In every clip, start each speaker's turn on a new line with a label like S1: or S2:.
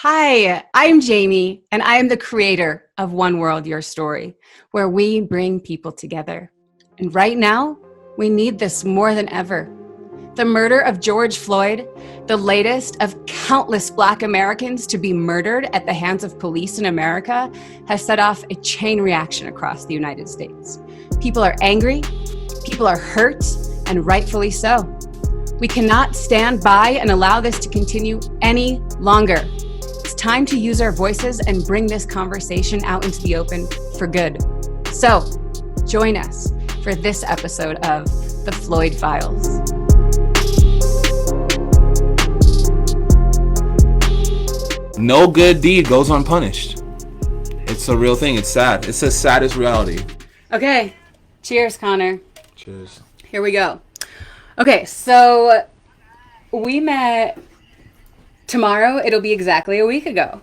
S1: Hi, I'm Jamie, and I am the creator of One World, Your Story, where we bring people together. And right now, we need this more than ever. The murder of George Floyd, the latest of countless Black Americans to be murdered at the hands of police in America, has set off a chain reaction across the United States. People are angry, people are hurt, and rightfully so. We cannot stand by and allow this to continue any longer. It's time to use our voices and bring this conversation out into the open for good. So, join us for this episode of The Floyd Files.
S2: No good deed goes unpunished. It's a real thing. It's sad. It's the saddest reality.
S1: Okay. Cheers, Connor.
S2: Cheers.
S1: Here we go. Okay, so we met tomorrow. It'll be exactly a week ago.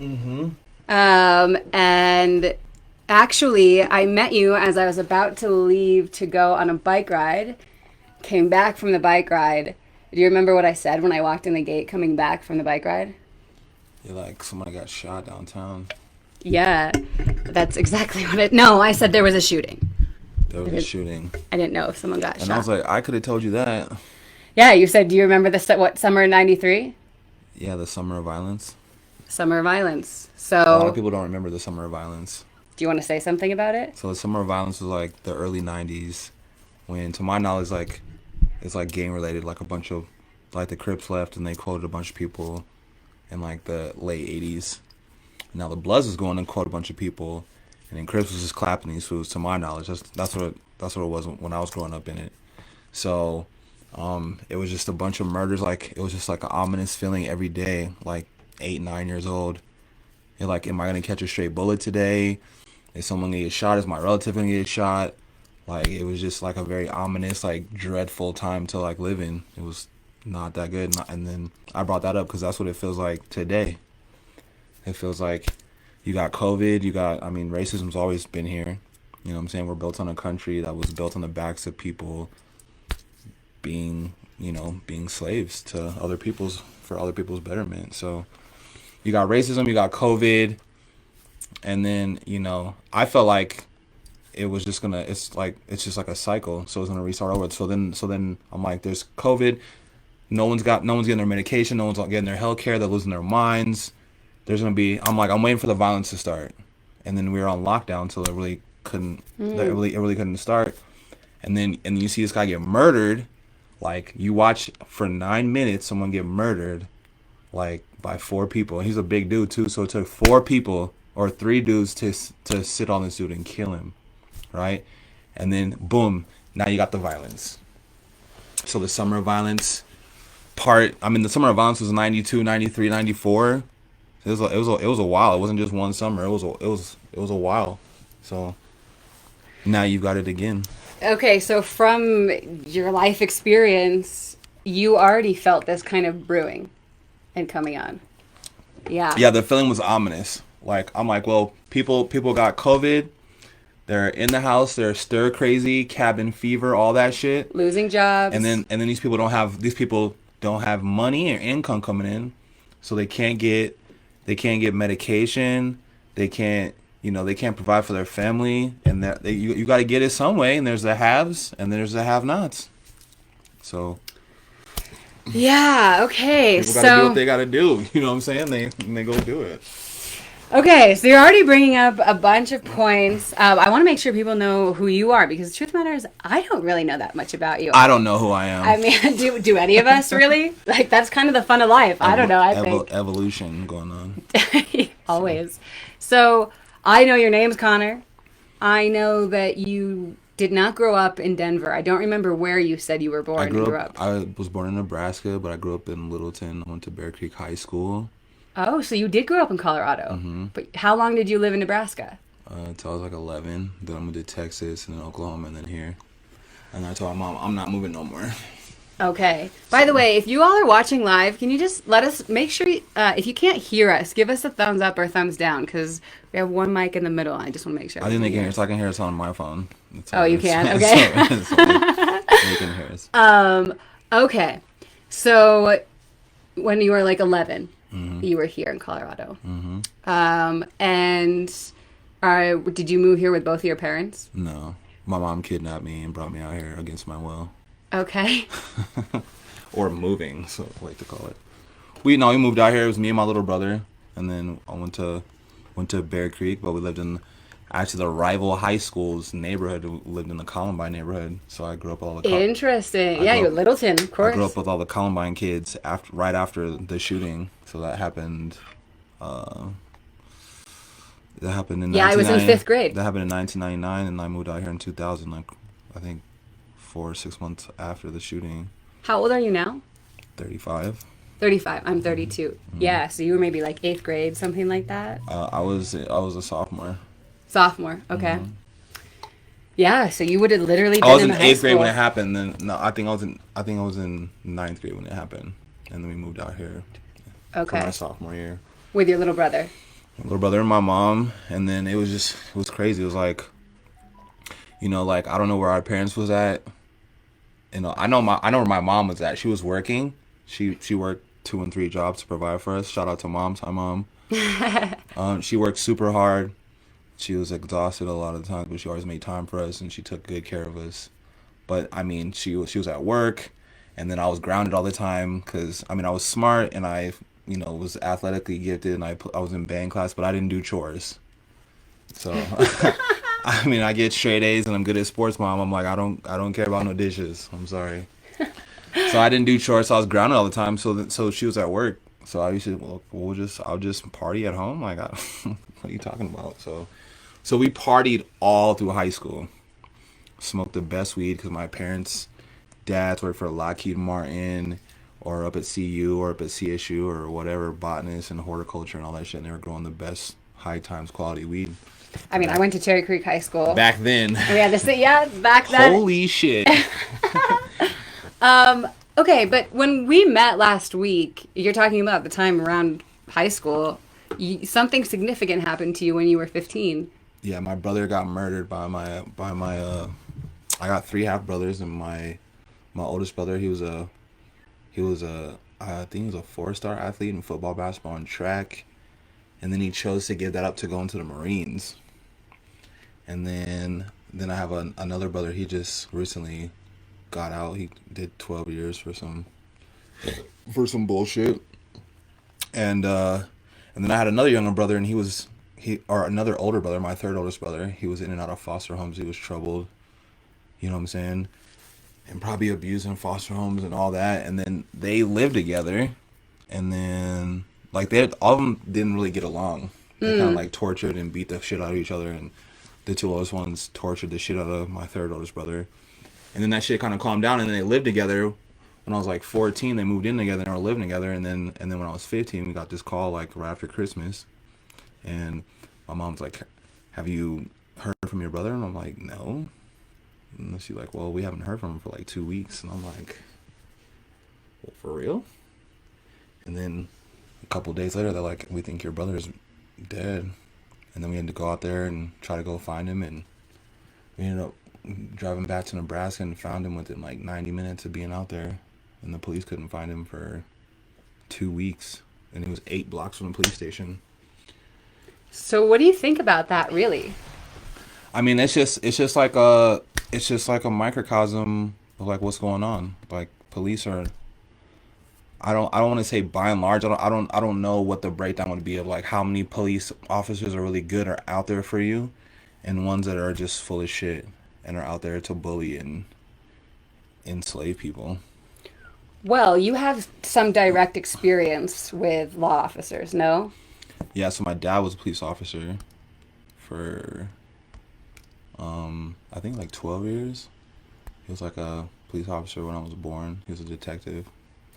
S2: Mm-hmm.
S1: And actually, I met you as I was about to leave to go on a bike ride. Came back from the bike ride. Do you remember what I said when I walked in the gate coming back from the bike ride?
S2: You're like, somebody got shot downtown.
S1: Yeah, that's exactly what it... No, I said there was a shooting.
S2: There was a shooting.
S1: I didn't know if someone got shot.
S2: And I was like, I could have told you that.
S1: Yeah, you said, do you remember what, summer of 93?
S2: Yeah, the summer of violence.
S1: Summer of violence. So...
S2: A lot of people don't remember the summer of violence.
S1: Do you want to say something about it?
S2: So the summer of violence was like the early 90s when, to my knowledge, like it's like gang related. Like a bunch of, like the Crips left and they quoted a bunch of people in like the late 80s. Now the Bloods was going and quote a bunch of people. And then Crips was just clapping these fools, to my knowledge. That's what it was when I was growing up in it. So it was just a bunch of murders. Like it was just like an ominous feeling every day. Like 8, 9 years old. You're like, am I gonna catch a straight bullet today? Is someone gonna get shot? Is my relative gonna get shot? Like it was just like a very ominous, like dreadful time to like live in. It was not that good. And then I brought that up because that's what it feels like today. It feels like you got COVID, racism's always been here. You know what I'm saying? We're built on a country that was built on the backs of people being slaves to other people's, for other people's betterment. So you got racism, you got COVID, and then, I felt like it was just it's just like a cycle. So it's gonna restart over. So then I'm like, there's COVID, no one's getting their medication, no one's getting their health care, they're losing their minds. There's gonna be, I'm waiting for the violence to start, and then we were on lockdown, so it really couldn't, it really couldn't start. And then you see this guy get murdered, like you watch for 9 minutes someone get murdered, like by 4 people. He's a big dude too, so it took 4 people or 3 dudes to sit on this dude and kill him, right? And then boom, now you got the violence. So the summer of violence the summer of violence was 92, 93, 94. It was a while. It wasn't just one summer. It was a while. So now you've got it again.
S1: Okay, so from your life experience, you already felt this kind of brewing and coming on. Yeah.
S2: Yeah, the feeling was ominous. Like I'm like, well, people got COVID. They're in the house. They're stir crazy, cabin fever, all that shit.
S1: Losing jobs.
S2: And then these people don't have money or income coming in, so they can't get medication. They can't provide for their family, and that you got to get it some way. And there's the haves and there's the have-nots. So
S1: yeah, okay.
S2: People got to do what they got to do. You know what I'm saying? They go do it.
S1: Okay, so you're already bringing up a bunch of points. I want to make sure people know who you are, because the truth matters, I don't really know that much about you.
S2: I don't know who I am.
S1: I mean, do any of us really? Like, that's kind of the fun of life. I don't know, I think.
S2: Evolution going on.
S1: Always. So, I know your name's Connor. I know that you did not grow up in Denver. I don't remember where you said you were born and grew up.
S2: I was born in Nebraska, but I grew up in Littleton. I went to Bear Creek High School.
S1: Oh, so you did grow up in Colorado.
S2: Mm-hmm.
S1: But how long did you live in Nebraska?
S2: Until I was like 11. Then I moved to Texas and then Oklahoma and then here. And I told my mom, I'm not moving no more.
S1: Okay. By the way, if you all are watching live, can you just let us make sure, if you can't hear us, give us a thumbs up or thumbs down, because we have one mic in the middle. I just want to make sure.
S2: I think they can hear us. I can hear us on my phone.
S1: Oh, you can? Okay.
S2: They can hear us.
S1: Okay. So when you were like 11, You were here in Colorado.
S2: Mm-hmm.
S1: And did you move here with both of your parents?
S2: No, my mom kidnapped me and brought me out here against my will,
S1: Okay.
S2: or moving, so I like to call it. We moved out here. It was me and my little brother, and then I went to Bear Creek, but we lived in actually the rival high school's neighborhood. We lived in the Columbine neighborhood, so I grew up with all the
S1: Interesting.
S2: I
S1: Yeah,
S2: grew
S1: you're
S2: up
S1: Littleton, of
S2: I grew
S1: course.
S2: up with all the Columbine kids right after the shooting. So that happened. Uh, that happened in
S1: Yeah, I was in
S2: 1990.
S1: fifth grade.
S2: That happened in 1999, and I moved out here in 2000. Like I think 4 or 6 months after the shooting.
S1: How old are you now?
S2: 35.
S1: 35. I'm 32. Yeah, so you were maybe like eighth grade, something like that.
S2: I was a sophomore.
S1: Sophomore. Okay. Yeah, so you would have literally
S2: I
S1: been
S2: was
S1: in
S2: in
S1: the high
S2: eighth grade when
S1: school.
S2: it happened. Then no, I think I was in ninth grade when it happened, and then we moved out here for my
S1: Okay.
S2: sophomore year.
S1: With your little brother.
S2: My little brother and my mom, and then it was crazy. It was like, like I don't know where our parents was at. I know where my mom was at. She was working. She worked 2 and 3 jobs to provide for us. Shout out to moms. Hi mom. She worked super hard. She was exhausted a lot of the times, but she always made time for us and she took good care of us. But I mean, she was at work, and then I was grounded all the time because I was smart and I was athletically gifted and I was in band class, but I didn't do chores. So I get straight A's and I'm good at sports, mom. I'm like I don't care about no dishes. I'm sorry. So I didn't do chores. So I was grounded all the time. So she was at work. So I used to I'll just party at home. Like what are you talking about? So we partied all through high school. Smoked the best weed because my parents' dads worked for Lockheed Martin or up at CU or up at CSU or whatever, botanist and horticulture and all that shit. And they were growing the best high times quality weed
S1: I mean, I
S2: back
S1: went to Cherry Creek High School.
S2: back then.
S1: We had to say, yeah, back then.
S2: Holy shit.
S1: Okay, but when we met last week, you're talking about the time around high school. Something significant happened to you when you were 15.
S2: Yeah, my brother got murdered by my. I got 3 half brothers, and my oldest brother, he was a I think he was a 4-star athlete in football, basketball, and track, and then he chose to give that up to go into the Marines. And then I have another brother. He just recently got out. He did 12 years for some bullshit, and then I had another younger brother, and or another older brother, my third oldest brother. He was in and out of foster homes. He was troubled. You know what I'm saying? And probably abused in foster homes and all that. And then they lived together, and then like they all of them didn't really get along. They kind of like tortured and beat the shit out of each other, and the 2 oldest ones tortured the shit out of my third oldest brother. And then that shit kind of calmed down, and then they lived together. When I was like 14, they moved in together and were living together. And then when I was 15, we got this call like right after Christmas, and my mom's like, "Have you heard from your brother?" And I'm like, "No." And she's like, "Well, we haven't heard from him for like 2 weeks." And I'm like, "Well, for real?" And then a couple days later, they're like, "We think your brother is dead." And then we had to go out there and try to go find him, and we ended up driving back to Nebraska and found him within like 90 minutes of being out there. And the police couldn't find him for 2 weeks, and he was 8 blocks from the police station.
S1: So, what do you think about that, really?
S2: It's just like a microcosm of like what's going on. Like police are. I don't want to say by and large. I don't know what the breakdown would be of like how many police officers are really good or out there for you, and ones that are just full of shit and are out there to bully and enslave people.
S1: Well, you have some direct experience with law officers, no?
S2: Yeah, so my dad was a police officer for I think like 12 years. He was like a police officer when I was born. He was a detective.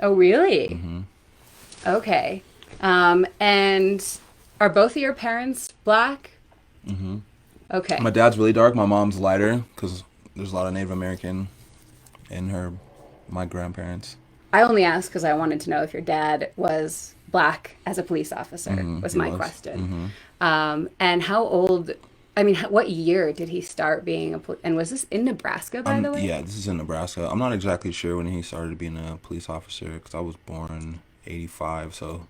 S1: Oh, really?
S2: Hmm.
S1: Okay. And are both of your parents black?
S2: Hmm.
S1: Okay.
S2: My dad's really dark. My mom's lighter because there's a lot of Native American in my grandparents.
S1: I only asked because I wanted to know if your dad was black as a police officer, was
S2: He
S1: my
S2: was.
S1: question.
S2: Hmm.
S1: And how old, I mean, what year did he start being and was this in Nebraska, by the way?
S2: Yeah, this is in Nebraska. I'm not exactly sure when he started being a police officer because I was born '85, so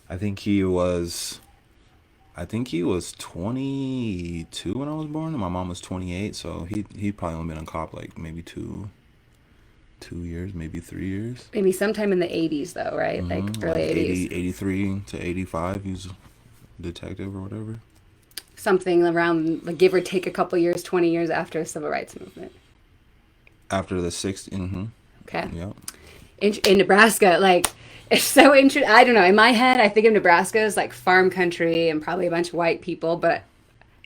S2: I think he was. I think he was 22 when I was born, and my mom was 28. So he probably only been a cop like maybe 2 years, maybe 3 years.
S1: Maybe sometime in the 80s, though, right? Like early
S2: Like
S1: 80s.
S2: 83 to 85. He was a detective or whatever.
S1: Something around, like, give or take a couple years, 20 years after the civil rights movement.
S2: After the 60s.
S1: Okay.
S2: Yep.
S1: In Nebraska, like, it's so interesting. I don't know. In my head, I think of Nebraska as like farm country and probably a bunch of white people, but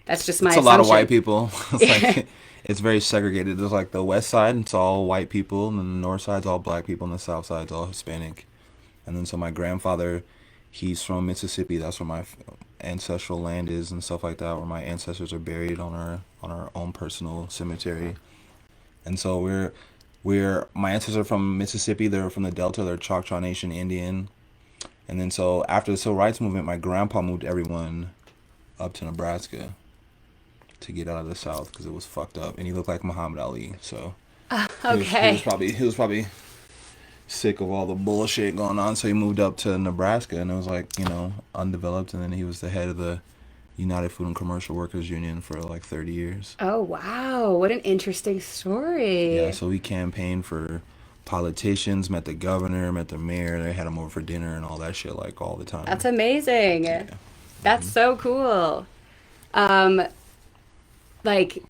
S1: that's just my
S2: It's a
S1: assumption.
S2: lot of white people. It's
S1: Yeah.
S2: like it's very segregated. There's like the west side, it's all white people, and then the north side's all black people, and the south side's all Hispanic. And then so my grandfather, he's from Mississippi. That's where my ancestral land is and stuff like that, where my ancestors are buried on our own personal cemetery. And so we're my ancestors are from Mississippi. They're from the Delta. They're Choctaw Nation Indian. And then so after the civil rights movement, my grandpa moved everyone up to Nebraska to get out of the South because it was fucked up, and he looked like Muhammad Ali. So
S1: Okay.
S2: he was probably sick of all the bullshit going on. So he moved up to Nebraska, and it was like undeveloped. And then he was the head of the United Food and Commercial Workers Union for like 30 years.
S1: Oh, wow. What an interesting
S2: Yeah,
S1: story.
S2: so he campaigned for politicians, met the governor, met the mayor. They had him over for dinner and all that shit like all the
S1: That's
S2: time.
S1: amazing.
S2: Yeah.
S1: That's so cool. Um, like,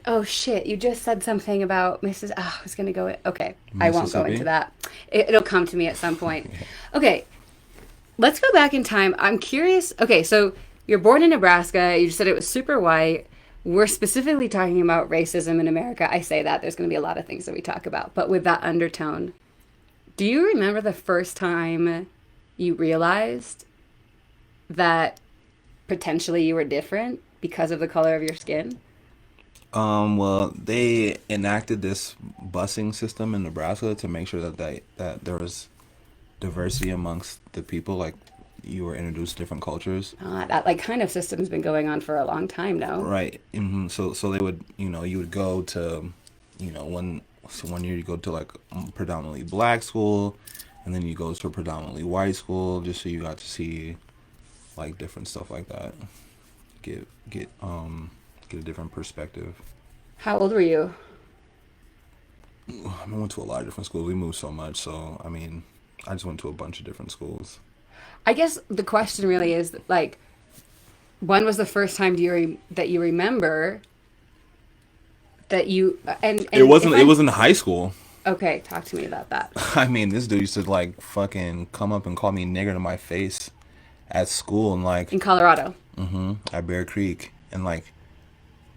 S1: oh shit, you just said something about Mrs. Oh, I was gonna go. Okay, I won't go into
S2: Mississippi.
S1: that. It'll come to me at some point. Okay, let's go back in time. I'm curious. Okay, so you're born in Nebraska. You just said it was super white. We're specifically talking about racism in America. I say that there's going to be a lot of things that we talk about, but with that undertone. Do you remember the first time you realized that potentially you were different because of the color of your skin?
S2: Well, they enacted this busing system in Nebraska to make sure that there was diversity amongst the people. Like you were introduced to different cultures,
S1: That like kind of system's been going on for a long time now.
S2: right? So they would, you would go to, one year you go to like predominantly black school, and then you go to a predominantly white school, just so you got to see like different stuff like that. Get get get a different perspective.
S1: How old were you?
S2: I went to a lot of different schools. We moved so much, so I mean, I just went to a bunch of different schools.
S1: I guess the question really is like, when was the first time that you remember that you
S2: It
S1: and if
S2: wasn't. It
S1: I'm
S2: was in high school.
S1: okay, talk to me about that.
S2: I mean, this dude used to like fucking come up and call me nigger to my face at school, and like
S1: In Colorado.
S2: at Bear Creek, and like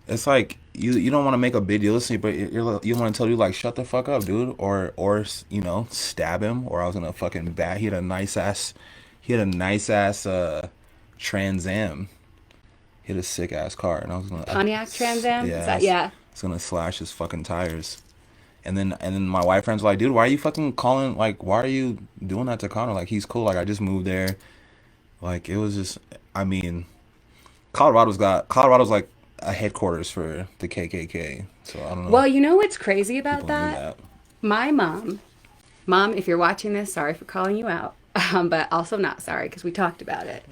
S2: it's like you don't want to make a big deal, listen, but you want to tell you like shut the fuck up, dude, or stab him, or I was gonna fucking bat. He had a nice ass Trans Am. He had a sick ass car, and
S1: Pontiac Trans Am? Is
S2: yeah,
S1: that yeah.
S2: I was gonna slash his fucking tires. And then my white friends were like, dude, why are you fucking calling? Like, why are you doing that to Connor? Like, he's cool. Like, I just moved there. Like, it was just, I mean, Colorado's like a headquarters for the KKK. So I don't know
S1: Well,
S2: if
S1: you know what's crazy about
S2: people knew
S1: that?
S2: that.
S1: My mom, if you're watching this, sorry for calling you out, but also not sorry because we talked about it.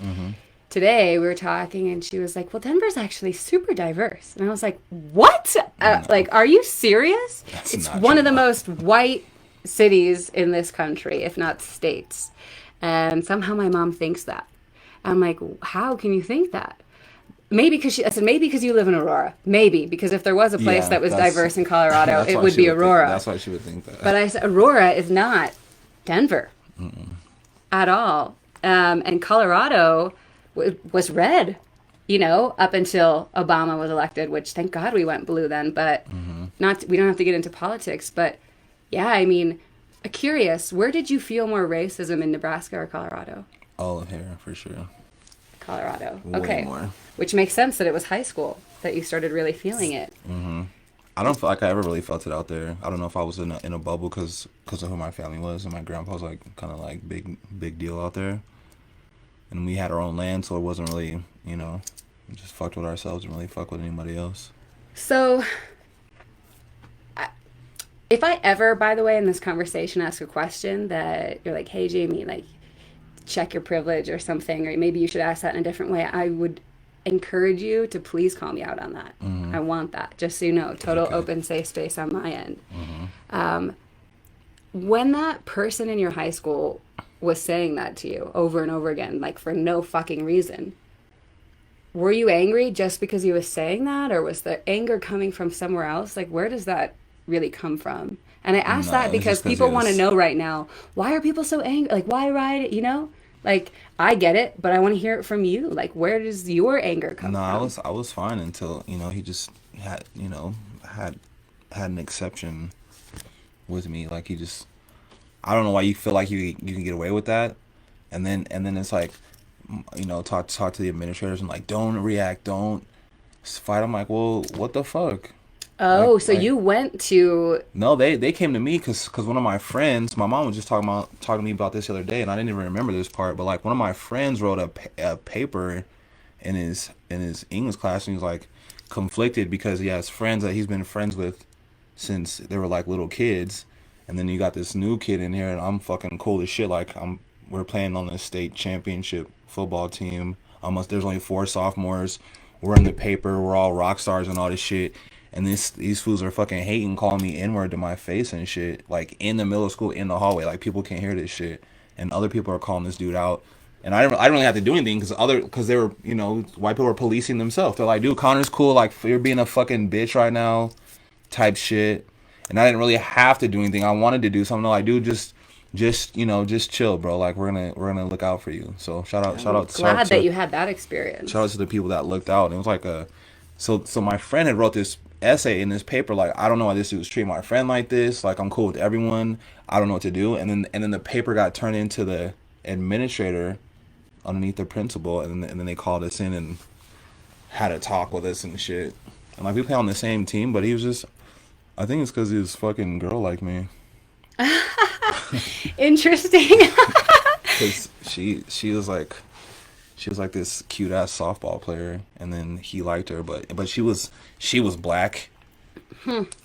S1: Today we were talking and she was like, well, Denver's actually super diverse. And I was like, what?
S2: No,
S1: Like, are you serious?
S2: that's
S1: It's
S2: not
S1: one of
S2: true.
S1: the most white cities in this country, if not states. And somehow my mom thinks that. I'm like, how can you think that? Maybe because I said, maybe because you live in Aurora. Maybe because if there was a place
S2: Yeah,
S1: that was
S2: that's
S1: diverse in Colorado,
S2: that's
S1: it
S2: why
S1: would
S2: she
S1: be
S2: would think.
S1: Aurora.
S2: That's why she would think
S1: But
S2: that.
S1: I said, Aurora is not Denver at all. And Colorado was red, up until Obama was elected, which thank God we went blue then. But not we don't have to get into politics. But yeah, I mean, curious, where did you feel more racism in Nebraska or Colorado?
S2: All of hair for sure.
S1: Colorado.
S2: Way
S1: Okay,
S2: more.
S1: which makes sense that it was high school that you started really feeling it.
S2: I don't feel like I ever really felt it out there. I don't know if I was in a bubble because of who my family was, and my grandpa was like kind of like big deal out there, and we had our own land, so it wasn't really we just fucked with ourselves and really fuck with anybody else.
S1: So, if I ever, by the way, in this conversation, ask a question that you're like, "Hey, Jamie, like, check your privilege or something, or maybe you should ask that in a different way, I would encourage you to please call me out on that. I want that, just so you know, total open safe space on my end. When that person in your high school was saying that to you over and over again, like for no fucking reason, were you angry just because he was saying that, or was the anger coming from somewhere else? Like, where does that really come from? And I ask that because people want to know right now, why are people so angry? Like, why ride it, you know? Like, I get it, but I want to hear it from you. Like, where does your anger come from?
S2: No, I was fine until, he just had, had an exception with me. Like, he just, I don't know why you feel like you can get away with that. And then it's like, talk to the administrators and like, don't react, don't fight. I'm like, well, what the fuck?
S1: Oh, so you went to...
S2: No, they came to me because one of my friends, my mom was just talking to me about this the other day, and I didn't even remember this part, but like one of my friends wrote a paper in his English class, and he was like conflicted because he has friends that he's been friends with since they were like little kids, and then you got this new kid in here, and I'm fucking cool as shit. Like we're playing on the state championship football team. There's only 4 sophomores. We're in the paper. We're all rock stars and all this shit. And these fools are fucking hating, calling me N-word to my face and shit. Like, in the middle of school, in the hallway. Like, people can't hear this shit. And other people are calling this dude out. And I didn't really have to do anything because they were, white people were policing themselves. They're like, dude, Connor's cool. Like, you're being a fucking bitch right now type shit. And I didn't really have to do anything. I wanted to do something. Like, dude, just chill, bro. Like, we're gonna look out for you. So, shout out.
S1: Glad that you had that experience.
S2: Shout out to the people that looked out. And it was like so my friend had wrote this essay in this paper, like, I don't know why this dude was treating my friend like this. Like, I'm cool with everyone. I don't know what to do. And then the paper got turned into the administrator underneath the principal, and then they called us in and had a talk with us and shit. And like, we play on the same team, but he was just, I think it's because he was fucking girl like me.
S1: Interesting.
S2: Because she was like this cute ass softball player, and then he liked her, but she was black.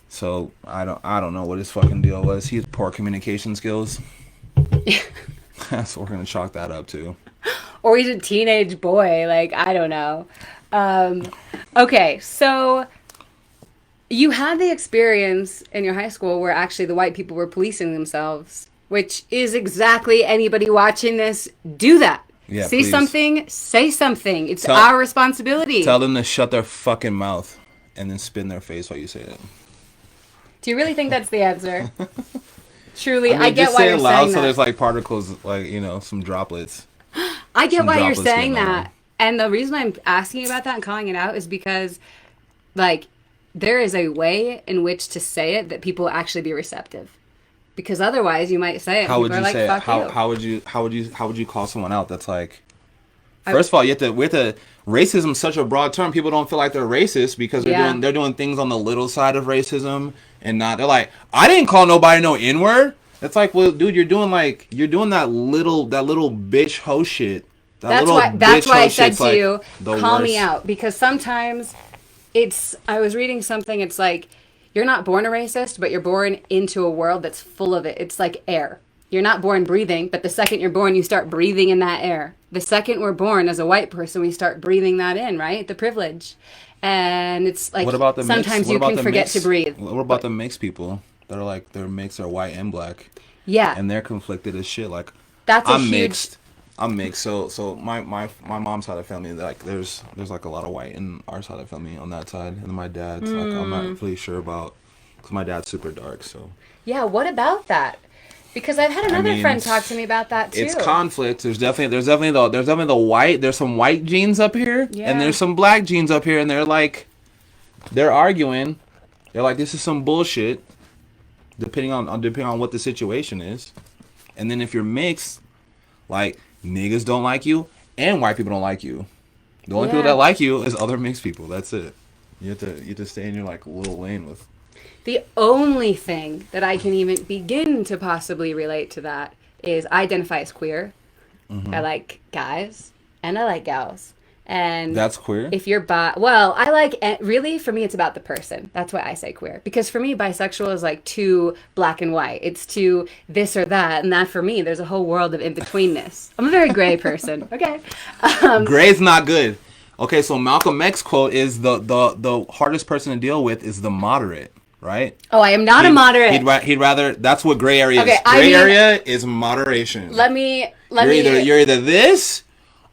S2: So I don't know what his fucking deal was. He had poor communication skills. So we're gonna chalk that up too.
S1: Or he's a teenage boy. Like, I don't know. Okay, so you had the experience in your high school where actually the white people were policing themselves, which is exactly anybody watching this, do that.
S2: Yeah,
S1: See
S2: please.
S1: Something, say something. It's our responsibility.
S2: Tell them to shut their fucking mouth and then spit in their face while you say it.
S1: Do you really think that's the answer? Truly,
S2: I mean,
S1: I get why you're saying that.
S2: So there's like particles, like, some droplets.
S1: I get why you're saying that. And the reason I'm asking about that and calling it out is because, like, there is a way in which to say it that people will actually be receptive. Because otherwise, you might say it.
S2: How would you
S1: like,
S2: say it? How would you call someone out? That's like, first of all, racism is such a broad term. People don't feel like they're racist because they're doing things on the little side of racism and not. They're like, I didn't call nobody no N-word. It's like, well, dude, you're doing that little bitch hoe shit.
S1: That's why I said to you, call me out, because sometimes I was reading something. It's like, you're not born a racist, but you're born into a world that's full of it. It's like air. You're not born breathing, but the second you're born, you start breathing in that air. The second we're born as a white person, we start breathing that in, right? The privilege. And it's like, sometimes you can forget to breathe.
S2: What about the mixed people that are like, they're mixed, they're white and black?
S1: Yeah.
S2: And they're conflicted as shit. Like, I'm mixed. So my mom's side of the family, like, there's like a lot of white in our side of the family on that side, and then my dad's like, I'm not really sure about, because my dad's super dark. So
S1: yeah, what about that? Because I've had another friend talk to me about that too.
S2: It's conflict. There's definitely the white. There's some white genes up here, and there's some black genes up here, and they're arguing. They're like, this is some bullshit. Depending on what the situation is, and then if you're mixed, like, niggas don't like you, and white people don't like you. The only people that like you is other mixed people. That's it. You have to stay in your like little lane with.
S1: The only thing that I can even begin to possibly relate to that is I identify as queer. I like guys and I like gals. And
S2: That's queer?
S1: if you're well, I like, really, for me, it's about the person. That's why I say queer. Because for me, bisexual is like too black and white. It's too this or that. And that for me, there's a whole world of in-betweenness. I'm a very gray person. Okay.
S2: Gray's not good. Okay, so Malcolm X quote is the hardest person to deal with is the moderate, right?
S1: Oh, I am not a moderate.
S2: He'd rather, that's what gray area is.
S1: I
S2: Gray
S1: mean,
S2: area is moderation. You're either this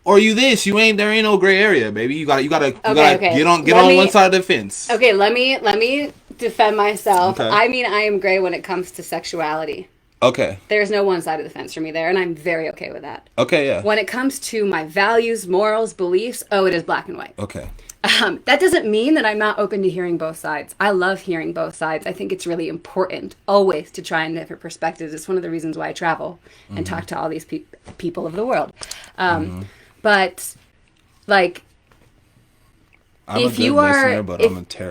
S2: or you this. There ain't no gray area, baby. You gotta get on one side of the fence.
S1: Okay, let me defend myself.
S2: Okay.
S1: I mean, I am gray when it comes to sexuality.
S2: Okay.
S1: There's no one side of the fence for me there, and I'm very okay with that.
S2: Okay, yeah.
S1: When it comes to my values, morals, beliefs, it is black and white.
S2: Okay.
S1: That doesn't mean that I'm not open to hearing both sides. I love hearing both sides. I think it's really important always to try and different perspectives. It's one of the reasons why I travel and talk to all these people of the world. But like,
S2: I'm
S1: if
S2: a good
S1: you are,
S2: listener, but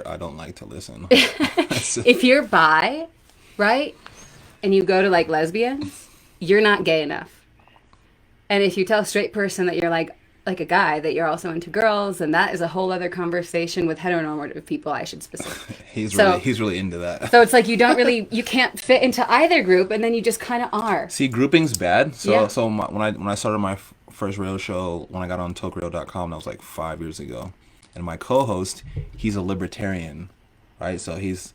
S2: I don't like to listen.
S1: if you're bi, right, and you go to like lesbians, you're not gay enough. And if you tell a straight person that you're like a guy, that you're also into girls, and that is a whole other conversation with heteronormative people, I should specify.
S2: He's really into that.
S1: So it's like you can't fit into either group, and then you just kind of are.
S2: See, grouping's bad. So
S1: Yeah.
S2: When I started my first radio show, when I got on talkradio.com, that was like 5 years ago. And my co-host, he's a libertarian, right? So he's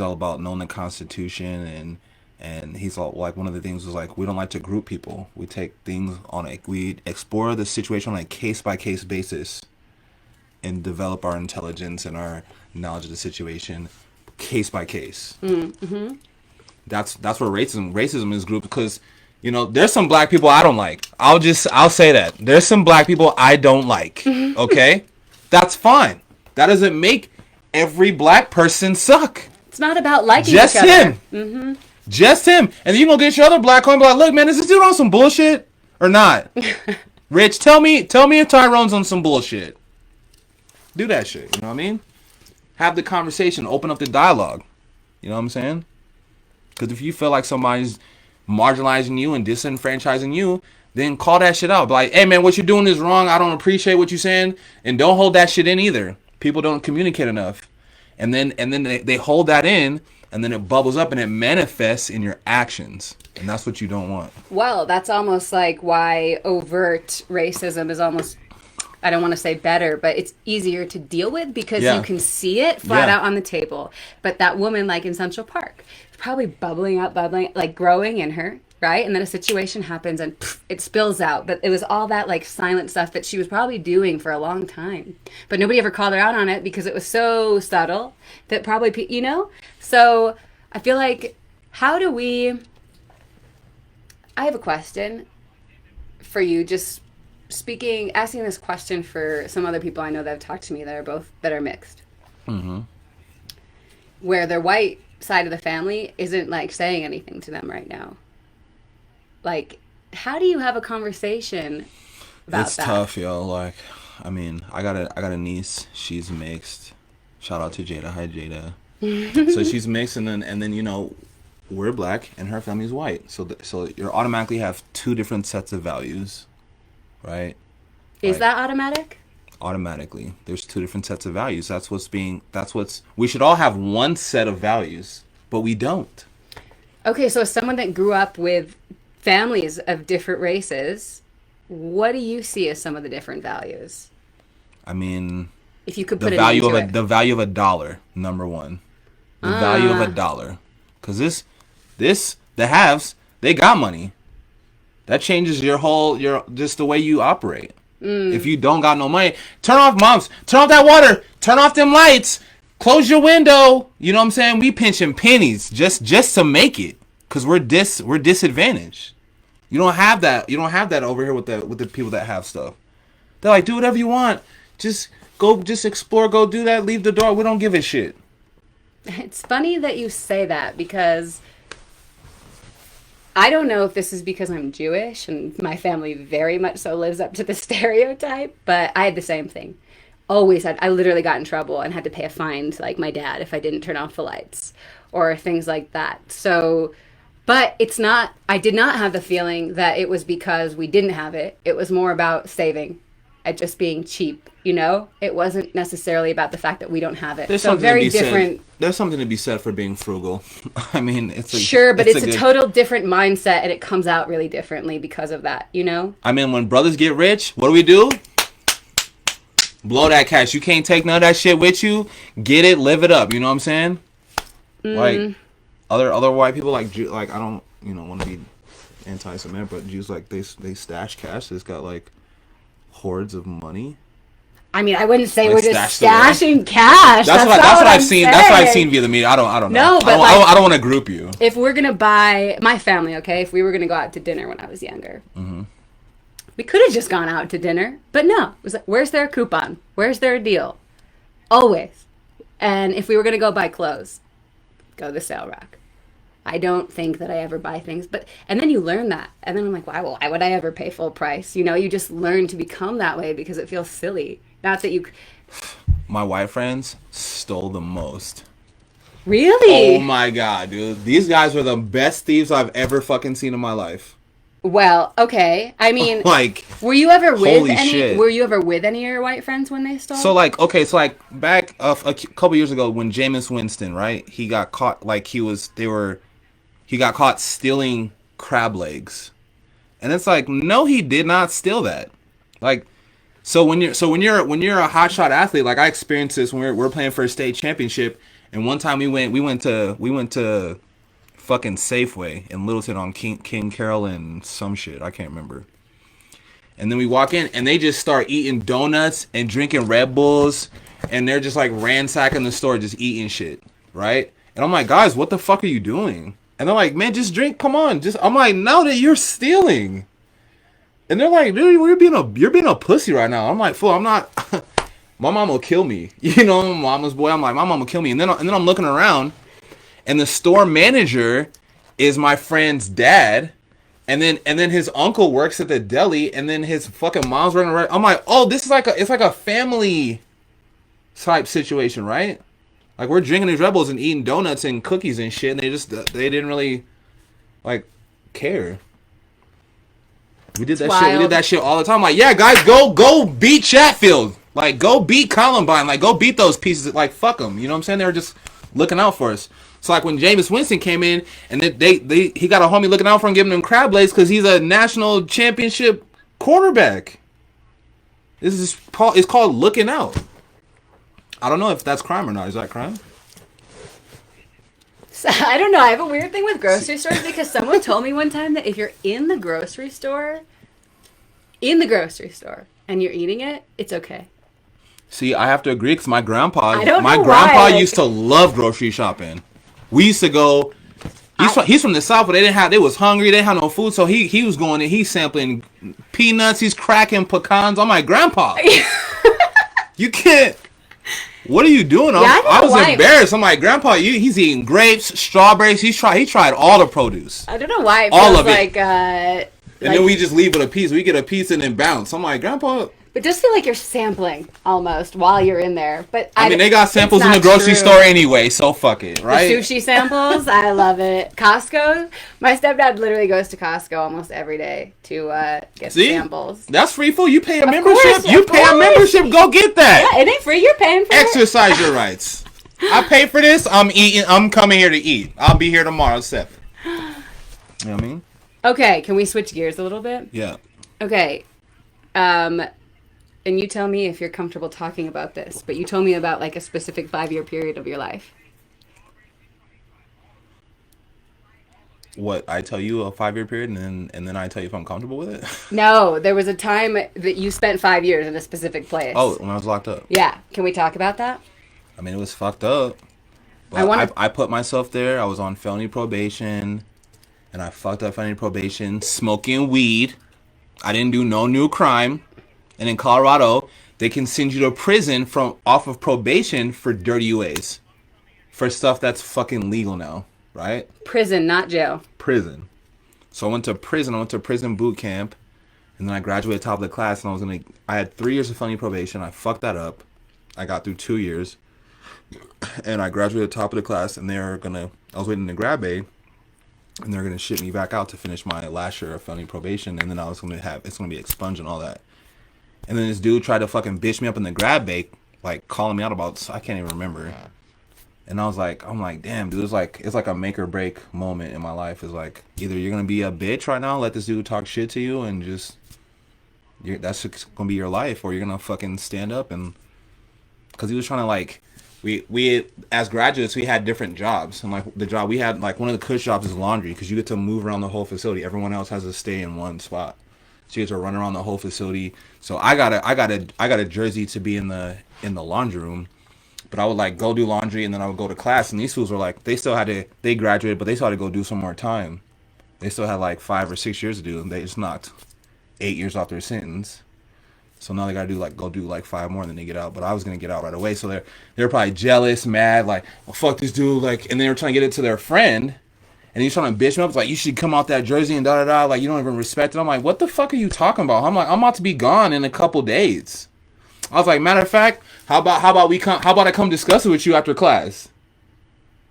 S2: all about knowing the Constitution, and he's all like, one of the things was like, we don't like to group people. We take things we explore the situation on a case-by-case basis and develop our intelligence and our knowledge of the situation case by case. Mm-hmm. That's where racism is grouped, because there's some black people I don't like. I'll say that. There's some black people I don't like. Okay? That's fine. That doesn't make every black person suck.
S1: It's not about liking
S2: Just
S1: each other.
S2: him.
S1: Mm-hmm.
S2: Just him. And then you gonna get your other black homie and be like, look, man, is this dude on some bullshit or not? Rich, tell me if Tyrone's on some bullshit. Do that shit. You know what I mean? Have the conversation. Open up the dialogue. You know what I'm saying? Because if you feel like somebody's marginalizing you and disenfranchising you, then call that shit out. Be like, hey, man, what you're doing is wrong. I don't appreciate what you're saying. And don't hold that shit in either. People don't communicate enough. And then they hold that in, and then it bubbles up and it manifests in your actions. And that's what you don't want.
S1: Well, that's almost like why overt racism is almost, I don't want to say better, but it's easier to deal with, because you can see it flat out on the table. But that woman, like in Central Park, is probably bubbling, like growing in her, right? And then a situation happens and it spills out. But it was all that like silent stuff that she was probably doing for a long time. But nobody ever called her out on it because it was so subtle that probably, So I feel like, I have a question for you, just asking this question for some other people I know that have talked to me that are mixed. Mm-hmm. Where their white side of the family isn't like saying anything to them right now. Like, how do you have a conversation about that?
S2: It's tough, yo. Like, I mean, I got a niece. She's mixed. Shout out to Jada. Hi, Jada. So she's mixed, and then we're black and her family's white. So you automatically have two different sets of values, right?
S1: Is that automatic?
S2: Automatically, there's two different sets of values. We should all have one set of values, but we don't.
S1: Okay, so as someone that grew up with families of different races, what do you see as some of the different values?
S2: I mean,
S1: if you could put the value of
S2: the value of $1, number one. The value of $1, because the haves, they got money. That changes just the way you operate. If you don't got no money, turn off that water, turn off them lights, close your window. You know what I'm saying? We pinching pennies just to make it, because we're disadvantaged. You don't have that. You don't have that over here with the people that have stuff. They're like, do whatever you want. Just explore, go do that, leave the door. We don't give a shit.
S1: It's funny that you say that, because I don't know if this is because I'm Jewish and my family very much so lives up to the stereotype, but I had the same thing. I literally got in trouble and had to pay a fine to like my dad if I didn't turn off the lights or things like that. So, but I did not have the feeling that it was because we didn't have it. It was more about saving. at just being cheap, you know? It wasn't necessarily about the fact that we don't have it.
S2: There's
S1: So
S2: something
S1: very
S2: to be
S1: different.
S2: said. There's something to be said for being frugal. I mean,
S1: Sure, but it's a
S2: good,
S1: total different mindset, and it comes out really differently because of that, you know?
S2: I mean, when brothers get rich, what do? Blow that cash. You can't take none of that shit with you. Get it, live it up. You know what I'm saying? Like other white people, like I don't want to be anti-Semitic, but Jews, like they stash cash. It's got like hordes of money.
S1: I mean, I wouldn't say
S2: Like
S1: we're just
S2: stashed
S1: stashing cash.
S2: That's what I've seen. That's what I've seen via the media. I don't know.
S1: No, but
S2: I don't want to group you.
S1: If we're gonna buy my family, okay, if we were gonna go out to dinner when I was younger, we could have just gone out to dinner, but no. It was like, where's their coupon? Where's their deal? Always. And if we were gonna go buy clothes, go to the sale rack. I don't think that I ever buy things, and then you learn that, and then I'm like, why would I ever pay full price? You know, you just learn to become that way because it feels silly. Not that you.
S2: My white friends stole the most.
S1: Really?
S2: Oh my god, dude! These guys were the best thieves I've ever fucking seen in my life.
S1: Well, okay. I mean,
S2: like,
S1: were you ever with
S2: holy
S1: any?
S2: shit.
S1: Were you ever with any of your white friends when they stole?
S2: So like, okay, so like back a couple years ago when Jameis Winston, right? He got caught. Like he got caught stealing crab legs, and it's like, no, he did not steal that. Like, so when you're a hotshot athlete, like I experienced this when we're playing for a state championship, and one time we went to fucking Safeway in Littleton on King Carroll and some shit, I can't remember. And then we walk in, and they just start eating donuts and drinking Red Bulls, and they're just like ransacking the store, just eating shit, right? And I'm like, guys, what the fuck are you doing? And they're like, man, just drink. Come on, I'm like, no, that you're stealing. And they're like, dude, you're being a pussy right now. I'm like, fool, I'm not. My mom will kill me. You know, mama's boy. I'm like, my mom will kill me. And then I'm looking around, and the store manager is my friend's dad, and then his uncle works at the deli, and then his fucking mom's running around. I'm like, oh, this is it's like a family type situation, right? Like, we're drinking these Rebels and eating donuts and cookies and shit, and they didn't really like care. We did that shit. We did that shit all the time. Like, yeah, guys, go beat Chatfield. Like, go beat Columbine. Like, go beat those pieces. Like, fuck them. You know what I'm saying? They were just looking out for us. So, like, when Jameis Winston came in, and he got a homie looking out for him, giving him crab legs because he's a national championship quarterback. It's called looking out. I don't know if that's crime or not. Is that crime?
S1: I don't know. I have a weird thing with grocery stores because someone told me one time that if you're in the grocery store, and you're eating it, it's okay.
S2: See, I have to agree because my grandpa
S1: why,
S2: used to love grocery shopping. We used to go. He's from the South, but they was hungry. They didn't have no food, so he was going in. He's sampling peanuts. He's cracking pecans. I'm like, Grandpa, you can't. What are you doing? I was embarrassed. I'm like, Grandpa, he's eating grapes, strawberries. He tried all the produce.
S1: I don't know why it
S2: all
S1: feels
S2: of
S1: like.
S2: And then we just leave with a piece. We get a piece and then bounce. I'm like, Grandpa.
S1: It does feel like you're sampling almost while you're in there. But
S2: I mean, they got samples in the grocery store anyway, so fuck it, right?
S1: The sushi samples, I love it. Costco, my stepdad literally goes to Costco almost every day to get samples.
S2: That's free food. You pay a membership. You pay a membership. Go get that.
S1: Yeah, it ain't free. You're paying for it.
S2: Exercise your rights. I pay for this. I'm eating. I'm coming here to eat. I'll be here tomorrow at 7. You know what I mean?
S1: Okay, can we switch gears a little bit?
S2: Yeah.
S1: Okay. And you tell me if you're comfortable talking about this, but you told me about like a specific 5-year period of your life.
S2: What, I tell you a 5-year period and then I tell you if I'm comfortable with it?
S1: No, there was a time that you spent 5 years in a specific place.
S2: Oh, when I was locked up.
S1: Yeah. Can we talk about that?
S2: I mean, it was fucked up. But I put myself there. I was on felony probation, and I fucked up felony probation, smoking weed. I didn't do no new crime. And in Colorado, they can send you to prison off of probation for dirty UAs. For stuff that's fucking legal now, right?
S1: Prison, not jail.
S2: Prison. So I went to prison. I went to prison boot camp. And then I graduated top of the class. And I had 3 years of felony probation. I fucked that up. I got through 2 years. And I graduated top of the class. And I was waiting to grab A. And they're going to ship me back out to finish my last year of felony probation. And then it's going to be expunged and all that. And then this dude tried to fucking bitch me up in the grab bake, like calling me out about, I can't even remember. And I'm like, damn, dude, it's like a make or break moment in my life. It's like, either you're gonna be a bitch right now, let this dude talk shit to you, and just, that's just gonna be your life, or you're gonna fucking stand up. And because he was trying to like, we as graduates we had different jobs, and like the job we had, like one of the cush jobs is laundry, because you get to move around the whole facility. Everyone else has to stay in one spot, so you get to run around the whole facility. So I got a jersey to be in the laundry room. But I would like go do laundry, and then I would go to class. And these fools were like, they graduated, but they still had to go do some more time. They still had like 5 or 6 years to do, and they just knocked 8 years off their sentence. So now they gotta go do like 5 more, and then they get out. But I was gonna get out right away, so they're probably jealous, mad, like, oh, fuck this dude, like. And they were trying to get it to their friend, and he's trying to bitch me up, like, you should come out that jersey and da da da, like you don't even respect it. I'm like, what the fuck are you talking about? I'm like, I'm about to be gone in a couple days. I was like, matter of fact, how about I come discuss it with you after class,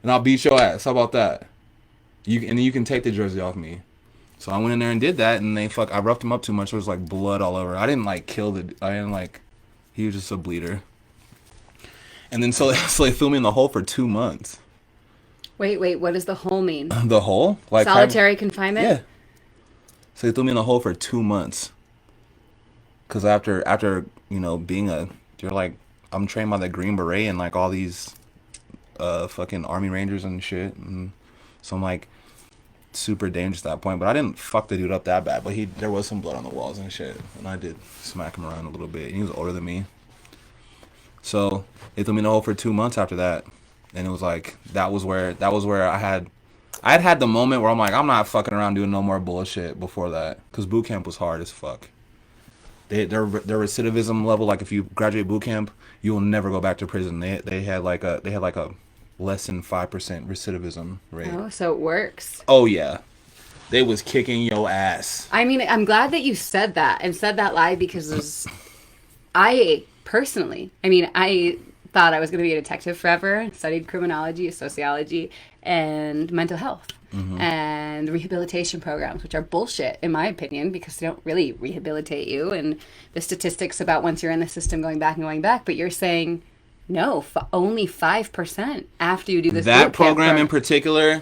S2: and I'll beat your ass. How about that? And then you can take the jersey off me. So I went in there and did that, and I roughed him up too much. There was like blood all over. I didn't like kill he was just a bleeder. And then so they threw me in the hole for 2 months.
S1: Wait, what does the hole mean?
S2: The hole? Like
S1: solitary confinement?
S2: Yeah. So they threw me in the hole for 2 months. Because after you're like, I'm trained by the Green Beret and like all these fucking Army Rangers and shit, and so I'm like super dangerous at that point. But I didn't fuck the dude up that bad, but there was some blood on the walls and shit, and I did smack him around a little bit, and he was older than me. So they threw me in the hole for 2 months after that, and it was like that was where I had the moment where I'm like, I'm not fucking around doing no more bullshit before that, because boot camp was hard as fuck. Their recidivism level, like if you graduate boot camp, you will never go back to prison. They had like a less than 5% recidivism rate.
S1: Oh, so it works.
S2: Oh yeah, they was kicking your ass.
S1: I mean, I'm glad that you said that and said that live, because I personally, I thought I was going to be a detective forever. Studied criminology, sociology, and mental health. Mm-hmm. And rehabilitation programs, which are bullshit in my opinion, because they don't really rehabilitate you, and the statistics about once you're in the system going back, but you're saying no, only 5% after you do this.
S2: That program in particular,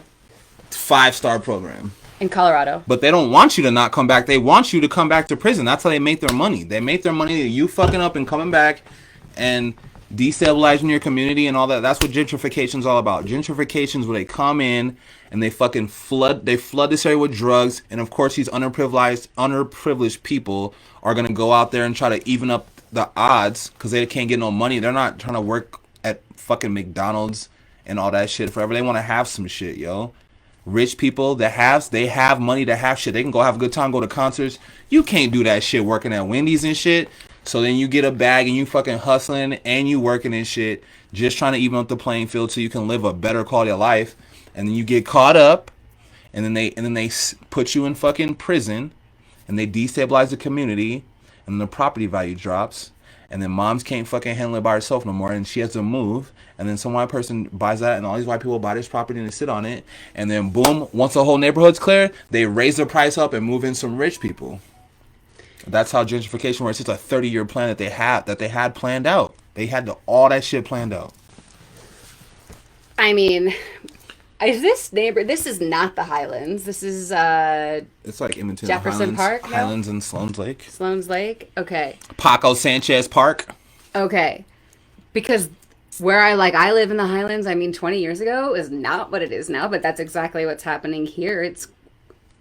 S2: 5-star program
S1: in Colorado.
S2: But they don't want you to not come back. They want you to come back to prison. That's how they make their money. They make their money you fucking up and coming back and destabilizing your community and all that. That's what gentrification's all about. Gentrification's where they come in and they fucking flood this area with drugs, and of course these underprivileged people are gonna go out there and try to even up the odds because they can't get no money. They're not trying to work at fucking McDonald's and all that shit forever. They want to have some shit, yo. Rich people they have money to have shit. They can go have a good time, go to concerts. You can't do that shit working at Wendy's and shit. So then you get a bag and you fucking hustling and you working and shit, just trying to even up the playing field so you can live a better quality of life. And then you get caught up, and then they put you in fucking prison, and they destabilize the community, and the property value drops, and then moms can't fucking handle it by herself no more, and she has to move, and then some white person buys that, and all these white people buy this property and they sit on it, and then boom, once the whole neighborhood's clear, they raise the price up and move in some rich people. That's how gentrification works. It's a 30-year plan that they had planned out. They had all that shit planned out.
S1: I mean, this is not the Highlands. This is
S2: it's like in between
S1: Jefferson Park,
S2: Highlands and Sloan's Lake.
S1: Sloan's Lake. Okay.
S2: Paco Sanchez Park.
S1: Okay. Because where I live in the Highlands, 20 years ago is not what it is now, but that's exactly what's happening here. It's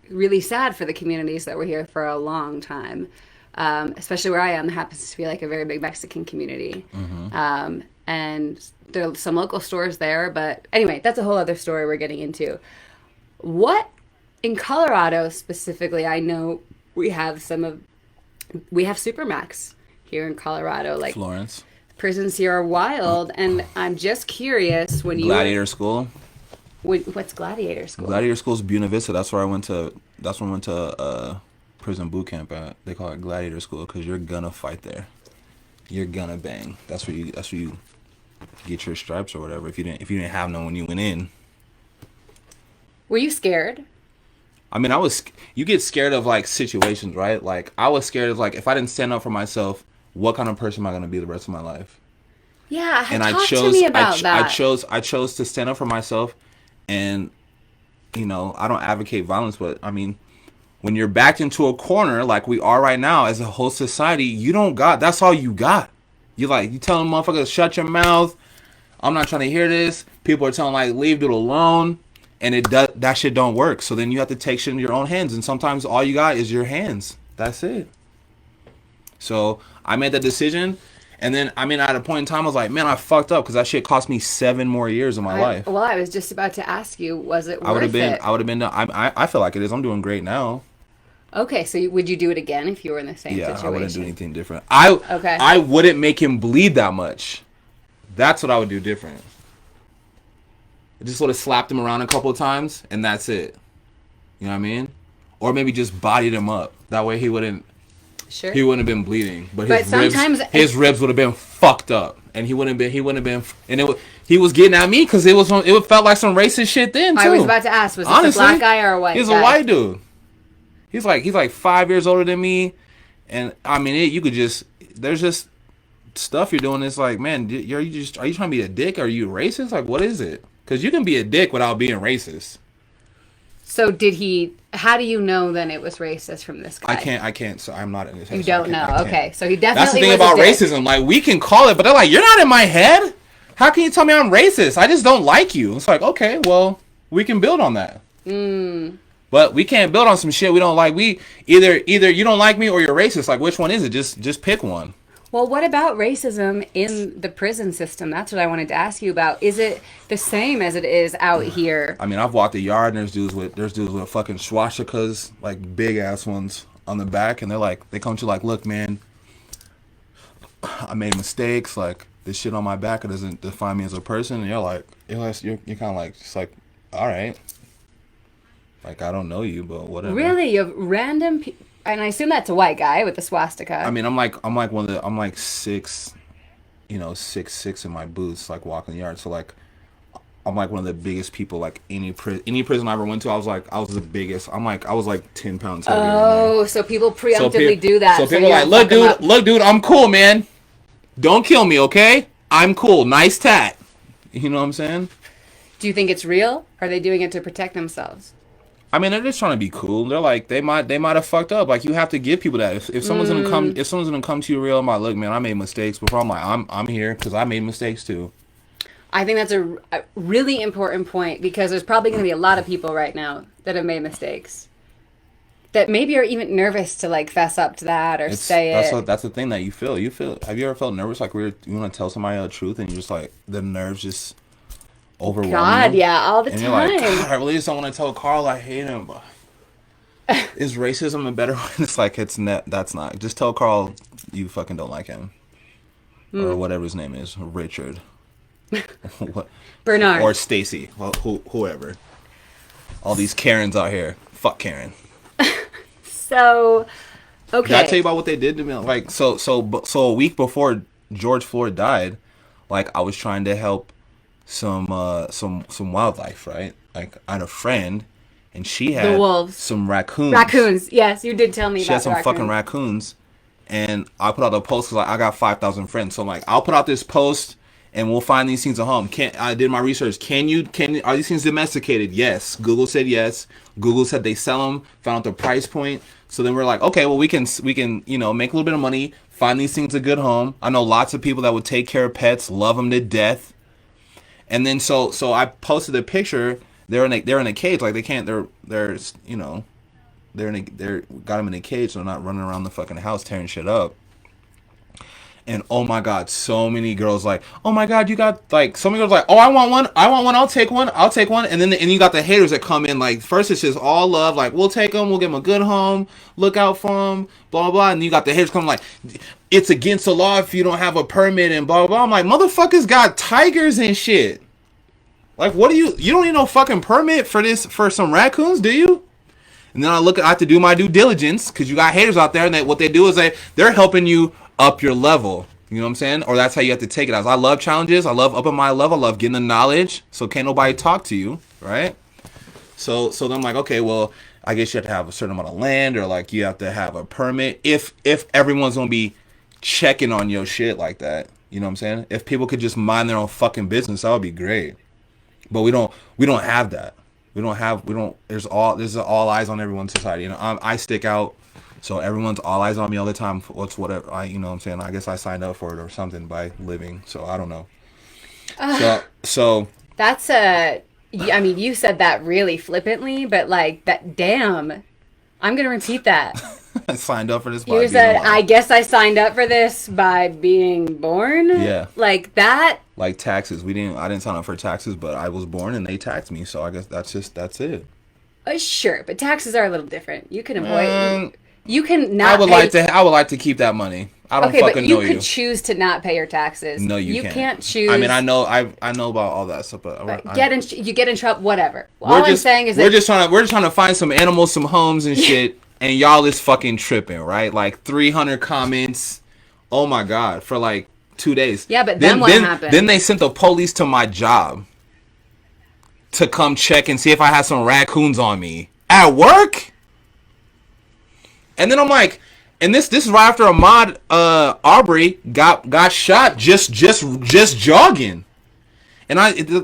S1: really sad for the communities that were here for a long time. Especially where I am, there happens to be like a very big Mexican community. Mm-hmm. And there are some local stores there, but anyway, that's a whole other story we're getting into. What in Colorado specifically, I know we have Supermax here in Colorado, like
S2: Florence.
S1: Prisons here are wild, and I'm just curious when
S2: Gladiator School.
S1: What's Gladiator School?
S2: Gladiator School's Buena Vista. That's where I went to. That's where I went to prison boot camp at. They call it Gladiator School because you're gonna fight there. You're gonna bang. That's where you get your stripes or whatever. If you didn't have none when you went in.
S1: Were you scared?
S2: You get scared of like situations, right? Like I was scared of like if I didn't stand up for myself, what kind of person am I going to be the rest of my life?
S1: Yeah,
S2: And
S1: talk to me about that.
S2: I chose to stand up for myself, and you know, I don't advocate violence, but I mean, when you're backed into a corner like we are right now as a whole society, you don't got, that's all you got. You telling motherfuckers shut your mouth. I'm not trying to hear this. People are telling like leave it alone, and that shit don't work. So then you have to take shit in your own hands, and sometimes all you got is your hands. That's it. So I made that decision, and then I mean at a point in time I was like, man, I fucked up because that shit cost me 7 more years of my life.
S1: Well, I was just about to ask you, was it worth it?
S2: I would have been. I feel like it is. I'm doing great now.
S1: Okay, so would you do it again if you were in the same situation?
S2: I wouldn't do anything different. I wouldn't make him bleed that much. That's what I would do different. I just would have slapped him around a couple of times, and that's it. You know what I mean? Or maybe just bodied him up. That way he wouldn't.
S1: Sure.
S2: He wouldn't have been bleeding, but his ribs would have been fucked up, and he wouldn't have been, and he was getting at me because it felt like some racist shit then too.
S1: I was about to ask, was this a black guy or a white guy?
S2: He's a white dude. He's like 5 years older than me, and I mean, you could just, there's just stuff you're doing. It's like, man, are you trying to be a dick? Are you racist? Like, what is it? Because you can be a dick without being racist.
S1: So how do you know then it was racist from this guy?
S2: I can't, so I'm not in this.
S1: You don't know. Okay, so he definitely
S2: That's the thing about racism. Like, we can call it, but they're like, you're not in my head. How can you tell me I'm racist? I just don't like you. It's like, okay, well, we can build on that. But we can't build on some shit we don't like. We either you don't like me or you're racist. Like, which one is it? Just pick one.
S1: Well, what about racism in the prison system? That's what I wanted to ask you about. Is it the same as it is out here?
S2: I mean, I've walked the yard, and there's dudes with fucking swastikas, like big ass ones on the back, and they come to you like, look, man, I made mistakes. Like, this shit on my back, it doesn't define me as a person. And you're kind of like, just like, all right. Like, I don't know you, but whatever.
S1: Really? You have random people? And I assume that's a white guy with the swastika.
S2: I mean, I'm like 6'6", 6'6" in my boots, like walking the yard. So like, I'm like one of the biggest people. Like any prison I ever went to, I was the biggest. I was like 10 pounds heavier.
S1: Oh, so people preemptively do that.
S2: So people are like, look, dude, I'm cool, man. Don't kill me, okay? I'm cool. Nice tat. You know what I'm saying?
S1: Do you think it's real? Or are they doing it to protect themselves?
S2: I mean, they're just trying to be cool. They're like, they might have fucked up. Like, you have to give people that. If someone's gonna come to you real, I'm like, look, man, I made mistakes before. I'm like, I'm here because I made mistakes too.
S1: I think that's a really important point, because there's probably going to be a lot of people right now that have made mistakes that maybe are even nervous to like fess up to that or say it.
S2: That's the thing that you feel. Have you ever felt nervous? Like, you want to tell somebody the truth, and you're just like, the nerves just overwhelm
S1: God,
S2: you.
S1: yeah, all the time.
S2: You're like, God, I really just don't want to tell Carl I hate him. But is racism a better one? It's like, that's not. Just tell Carl you fucking don't like him. Or whatever his name is. Richard.
S1: Bernard.
S2: Or Stacy. Well, whoever. All these Karens out here. Fuck Karen.
S1: So, okay.
S2: Did I tell you about what they did to me? Like, so a week before George Floyd died, like, I was trying to help some wildlife, right? Like, I had a friend, and she had
S1: the wolves.
S2: Some raccoons.
S1: Raccoons, yes, you did tell me.
S2: She had some fucking raccoons, and I put out a post because like, I got 5,000 friends, so I'm like, I'll put out this post, and we'll find these things at home. I did my research. Are these things domesticated? Yes. Google said yes. Google said they sell them. Found out the price point. So then we're like, okay, well we can make a little bit of money. Find these things a good home. I know lots of people that would take care of pets, love them to death. And then so I posted a picture. They're in a cage. Like, they can't. They're got them in a cage. So they're not running around the fucking house tearing shit up. And oh my God, so many girls like, oh my God, you got like, so many girls like, oh, I want one, I'll take one. And then you got the haters that come in like, first it's just all love, like, we'll take them, we'll give them a good home, look out for them, blah blah blah. And you got the haters come like, it's against the law if you don't have a permit and blah blah blah. I'm like, motherfuckers got tigers and shit. Like, what do you don't need no fucking permit for some raccoons, do you? And then I have to do my due diligence, because you got haters out there, and what they do is they're helping you up your level. You know what I'm saying? Or that's how you have to take it as. I love challenges. I love upping my level. I love getting the knowledge. So can't nobody talk to you, right? So then I'm like, okay, well, I guess you have to have a certain amount of land, or like you have to have a permit if everyone's gonna be checking on your shit like that. You know what I'm saying? If people could just mind their own fucking business, that would be great. But we don't have that. There's all eyes on everyone's society. You know, I stick out, so everyone's all eyes on me all the time. Whatever, you know what I'm saying? I guess I signed up for it or something by living, so I don't know. So
S1: that's I mean, you said that really flippantly, but like that, damn, I'm going to repeat that.
S2: I signed up for this.
S1: You said, I guess I signed up for this by being born.
S2: Yeah.
S1: Like that.
S2: Like taxes. I didn't sign up for taxes, but I was born and they taxed me. So I guess that's it.
S1: Sure. But taxes are a little different. You can avoid, you can not
S2: I would like to keep that money. I don't fucking know you.
S1: You could choose to not pay your taxes.
S2: No, you can't.
S1: You can't choose.
S2: I mean, I know about all that stuff, but
S1: you get in trouble, whatever. All I'm saying is
S2: we're just trying to find some animals, some homes and shit, and y'all is fucking tripping, right? Like 300 comments. Oh my god, for like 2 days.
S1: Yeah, but then what happened?
S2: Then they sent the police to my job to come check and see if I had some raccoons on me at work. And then I'm like, and this is right after Ahmaud Arbery got shot just jogging. And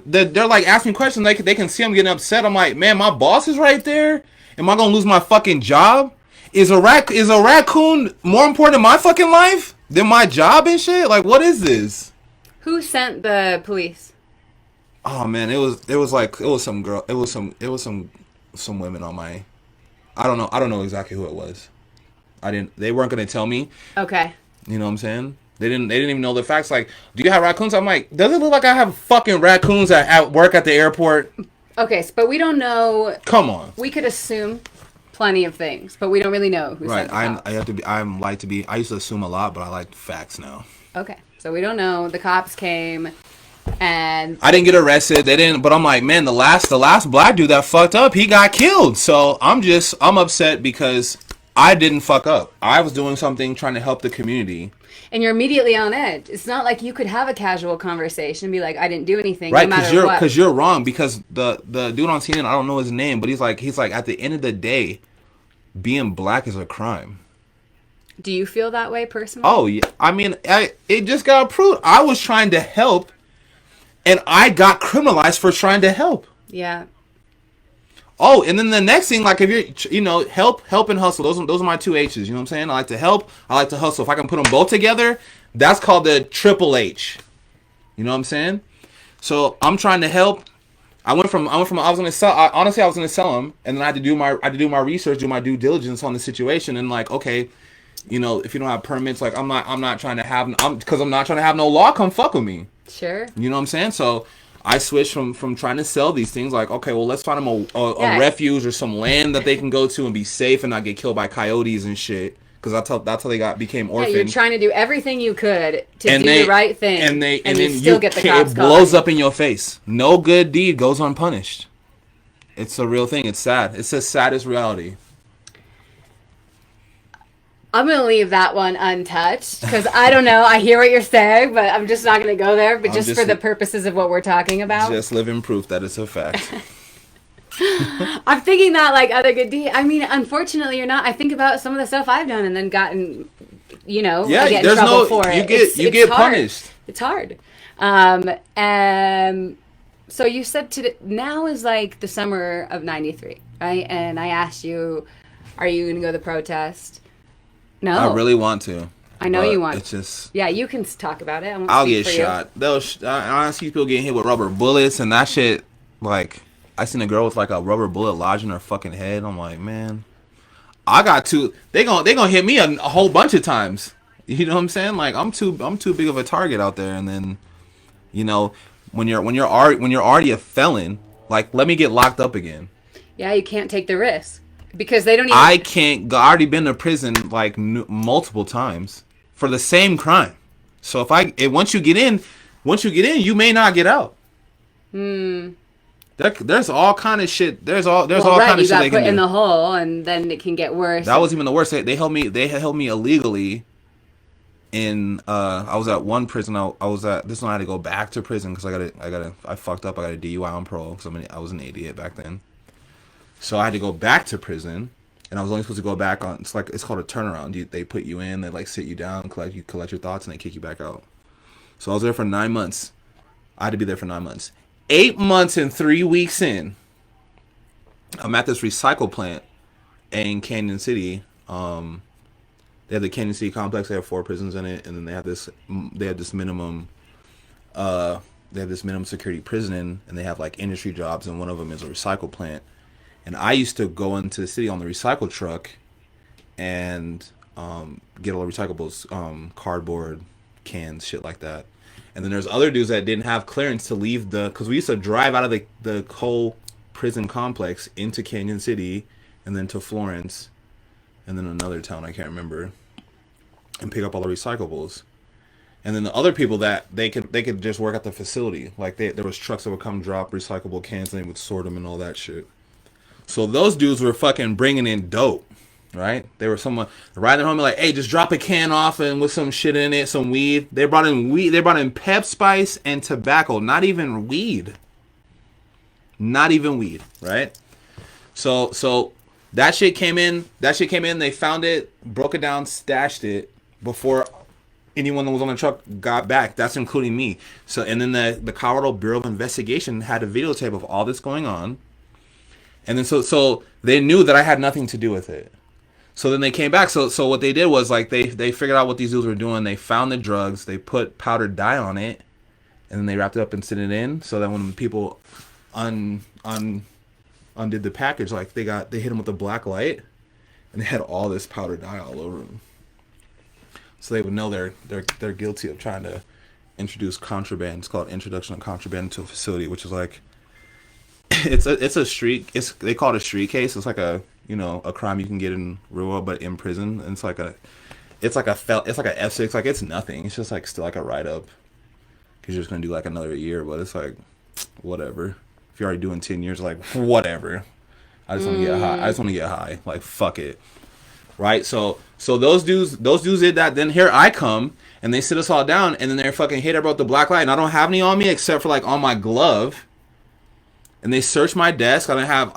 S2: they're like asking questions. They can see I'm getting upset. I'm like, man, my boss is right there. Am I gonna lose my fucking job? Is a raccoon more important in my fucking life than my job and shit? Like, what is this?
S1: Who sent the police?
S2: Oh man, it was some girl. It was some women on my. I don't know exactly who it was. They weren't gonna tell me.
S1: Okay.
S2: You know what I'm saying? They didn't even know the facts. Like, do you have raccoons? I'm like, does it look like I have fucking raccoons at work at the airport?
S1: Okay, but we don't know.
S2: Come on.
S1: We could assume plenty of things, but we don't really know who
S2: right.
S1: sent the cops.
S2: I used to assume a lot, but I like facts now.
S1: Okay, so we don't know. The cops came, and
S2: I didn't get arrested. They didn't. But I'm like, man, the last black dude that fucked up, he got killed. So I'm upset because I didn't fuck up. I was doing something trying to help the community.
S1: And you're immediately on edge. It's not like you could have a casual conversation and be like, I didn't do anything,
S2: right,
S1: no matter what.
S2: Because you're wrong. Because the dude on CNN, I don't know his name, but he's like, at the end of the day, being black is a crime.
S1: Do you feel that way personally?
S2: Oh, yeah. I mean, it just got approved. I was trying to help, and I got criminalized for trying to help.
S1: Yeah.
S2: Oh, and then the next thing, like, if you're, help and hustle. Those are my two H's. You know what I'm saying? I like to help. I like to hustle. If I can put them both together, that's called the triple H. You know what I'm saying? So I'm trying to help. I was gonna sell them, and then I had to do my research, do my due diligence on the situation, and like, okay, if you don't have permits, like, I'm not trying to have no law come fuck with me.
S1: Sure.
S2: You know what I'm saying? So I switched from trying to sell these things, like, okay, well, let's find them a refuge or some land that they can go to and be safe and not get killed by coyotes and shit. Because that's how they became orphaned.
S1: Yeah, you're trying to do everything you could to do the right thing, and then you still get the cops
S2: it blows up in your face. No good deed goes unpunished. It's a real thing. It's sad. It's the saddest reality.
S1: I'm going to leave that one untouched because I don't know. I hear what you're saying, but I'm just not going to go there. But just for the purposes of what we're talking about.
S2: Just living proof that it's a fact.
S1: I'm thinking that like other good deeds. I mean, unfortunately, you're not. I think about some of the stuff I've done and then gotten, I get in trouble for it.
S2: You get punished.
S1: It's hard. So you said now is like the summer of '93, right? And I asked you, are you going to go to the protest? No.
S2: I really want to.
S1: I know you want.
S2: It's just.
S1: Yeah, you can talk about it.
S2: I'll get shot. I see people getting hit with rubber bullets and that shit. Like, I seen a girl with like a rubber bullet lodged in her fucking head. I'm like, man, I got to. They gonna hit me a whole bunch of times. You know what I'm saying? Like, I'm too big of a target out there. And then, when you're already a felon, like, let me get locked up again.
S1: Yeah, you can't take the risk because they don't even.
S2: I can't. I already been to prison like multiple times for the same crime. So once you get in, you may not get out. There's all kind of shit. There's all kind of shit they can do. You got
S1: put in the hole, and then it can get worse.
S2: That was even the worst. They held me illegally. I was at one prison. I was at this one. I had to go back to prison because I fucked up. I got a DUI on parole because I was an idiot back then. So I had to go back to prison, and I was only supposed to go back on. It's called a turnaround. They put you in, they like sit you down, collect your thoughts, and they kick you back out. So I was there for 9 months. I had to be there for 9 months. 8 months and 3 weeks in, I'm at this recycle plant in Canyon City. They have the Canyon City complex. They have 4 prisons in it, and then they have this. They have this minimum. They have this minimum security prison, and they have like industry jobs, and one of them is a recycle plant. And I used to go into the city on the recycle truck and get all the recyclables, cardboard, cans, shit like that. And then there's other dudes that didn't have clearance to leave because we used to drive out of the whole prison complex into Canyon City and then to Florence and then another town I can't remember and pick up all the recyclables. And then the other people that they could just work at the facility. Like there was trucks that would come drop recyclable cans and they would sort them and all that shit. So those dudes were fucking bringing in dope, right? They were someone riding home like, hey, just drop a can off and with some shit in it, some weed. They brought in weed. They brought in Pep Spice and tobacco, not even weed. Not even weed, right? So that shit came in. They found it, broke it down, stashed it before anyone that was on the truck got back. That's including me. So and then the Colorado Bureau of Investigation had a videotape of all this going on. And then so they knew that I had nothing to do with it. So then they came back. So what they did was like they figured out what these dudes were doing. They found the drugs. They put powdered dye on it, and then they wrapped it up and sent it in. So that when people undid the package, like they hit them with a black light, and they had all this powdered dye all over them. So they would know they're guilty of trying to introduce contraband. It's called introduction of contraband to a facility, which is like it's a street. They call it a street case. It's like a crime you can get in real world, but in prison. And it's like a F6. Like it's nothing. It's just like still like a write up. Cause you're just gonna do like another year, but it's like whatever. If you're already doing 10 years, like whatever. I just want to get high. Like fuck it. Right? So those dudes did that. Then here I come and they sit us all down and then they're fucking hit about the black light and I don't have any on me except for like on my glove. And they search my desk. I don't have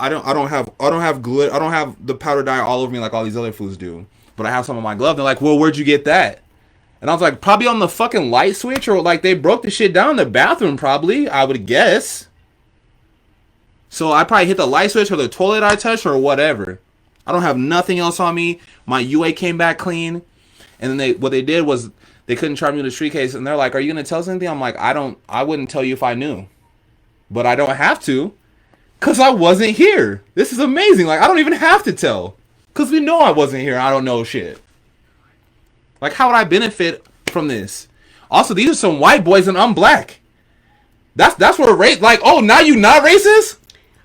S2: glue. I don't have the powder dye all over me like all these other fools do. But I have some on my glove. They're like, well, where'd you get that? And I was like, probably on the fucking light switch, or like they broke the shit down in the bathroom probably, I would guess. So I probably hit the light switch or the toilet I touched or whatever. I don't have nothing else on me. My UA came back clean. And then what they did was they couldn't charge me with a street case. And they're like, are you going to tell us anything? I'm like, I wouldn't tell you if I knew. But I don't have to. Because I wasn't here. This is amazing. Like, I don't even have to tell. Because we know I wasn't here. I don't know shit. Like, how would I benefit from this? Also, these are some white boys and I'm black. That's where race... Like, oh, now you not racist?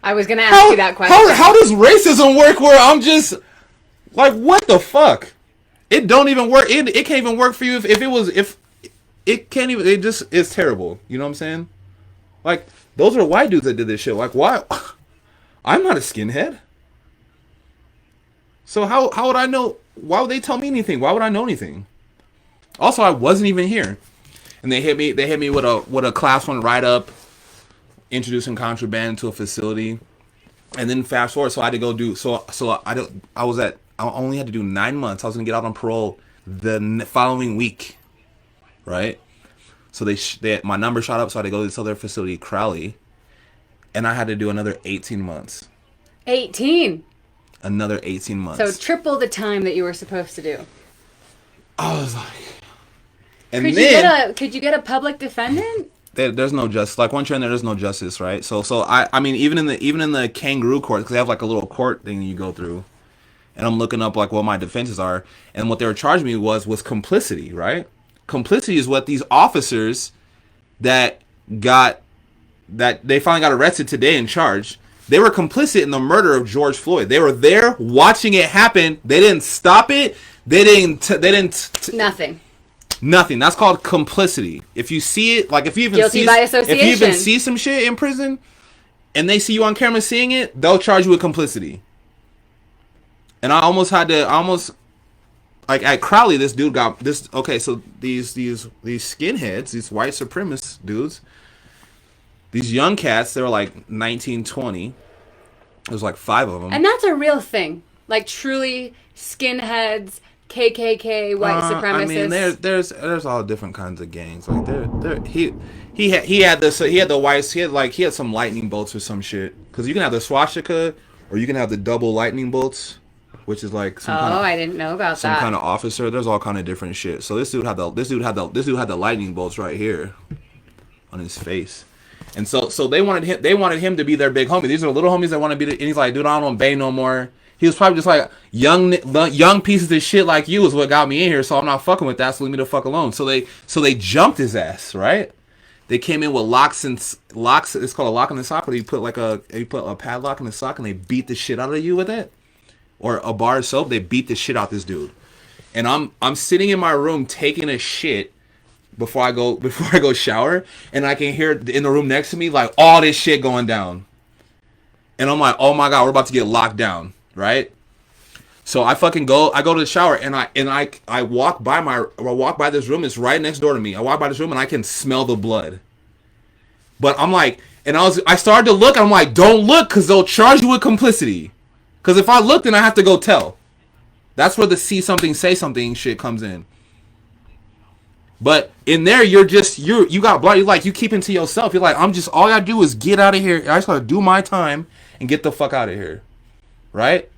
S1: I was going to ask you that question.
S2: How does racism work where I'm just... Like, what the fuck? It don't even work. It can't even work for you if it was... If it can't even... It just... It's terrible. You know what I'm saying? Like, those are white dudes that did this shit. Like, why? I'm not a skinhead. So how would I know? Why would they tell me anything? Why would I know anything? Also, I wasn't even here. And they hit me with a class 1 write-up introducing contraband to a facility. And then fast forward, so I had to go do... I only had to do 9 months. I was going to get out on parole the following week. Right? So my number shot up, so I had to go to this other facility, Crowley. And I had to do another 18 months.
S1: 18?
S2: Another 18 months.
S1: So triple the time that you were supposed to do.
S2: I was like... And
S1: could you get a public defendant?
S2: There's no justice. Like, once you're in there, there's no justice, right? So I mean, even in the kangaroo court, because they have like a little court thing you go through. And I'm looking up like what my defenses are. And what they were charging me was complicity, right? Complicity is what these officers that they finally got arrested today and charged. They were complicit in the murder of George Floyd. They were there watching it happen. They didn't stop it. They didn't.
S1: Nothing.
S2: Nothing. That's called complicity. If you see it, like if you even see some shit in prison, and they see you on camera seeing it, they'll charge you with complicity. And I almost like at Crowley, this dude got this. Okay, so these skinheads, these white supremacist dudes, these young cats, they were like 19, 20. There's like 5 of them.
S1: And that's a real thing. Like truly skinheads, KKK, white supremacists.
S2: I mean, there's all different kinds of gangs. Like he had the whites. He had some lightning bolts or some shit. Because you can have the swastika, or you can have the double lightning bolts, which is like
S1: I didn't know about
S2: some
S1: that.
S2: kind of officer. There's all kind of different shit. So this dude had the lightning bolts right here on his face. And so they wanted him to be their big homie. These are little homies that want to be. And he's like, dude, I don't want to bay no more. He was probably just like, young pieces of shit like you is what got me in here. So I'm not fucking with that. So leave me the fuck alone. So they jumped his ass, right? They came in with locks. It's called a lock in the sock. Where you put a padlock in the sock and they beat the shit out of you with it, or a bar of soap. They beat the shit out this dude. And I'm sitting in my room taking a shit before I go shower, and I can hear in the room next to me like all this shit going down, and I'm like, oh my god, we're about to get locked down, right? So I go to the shower, and I walk by this room. It's right next door to me. I walk by this room and I can smell the blood, but I'm like, and I started to look. I'm like, don't look, because they'll charge you with complicity, because if I look, then I have to go tell. That's where the see something, say something shit comes in. But in there, you got blood. You're like, you keep it to yourself. You're like, all I gotta do is get out of here. I just gotta do my time and get the fuck out of here, right?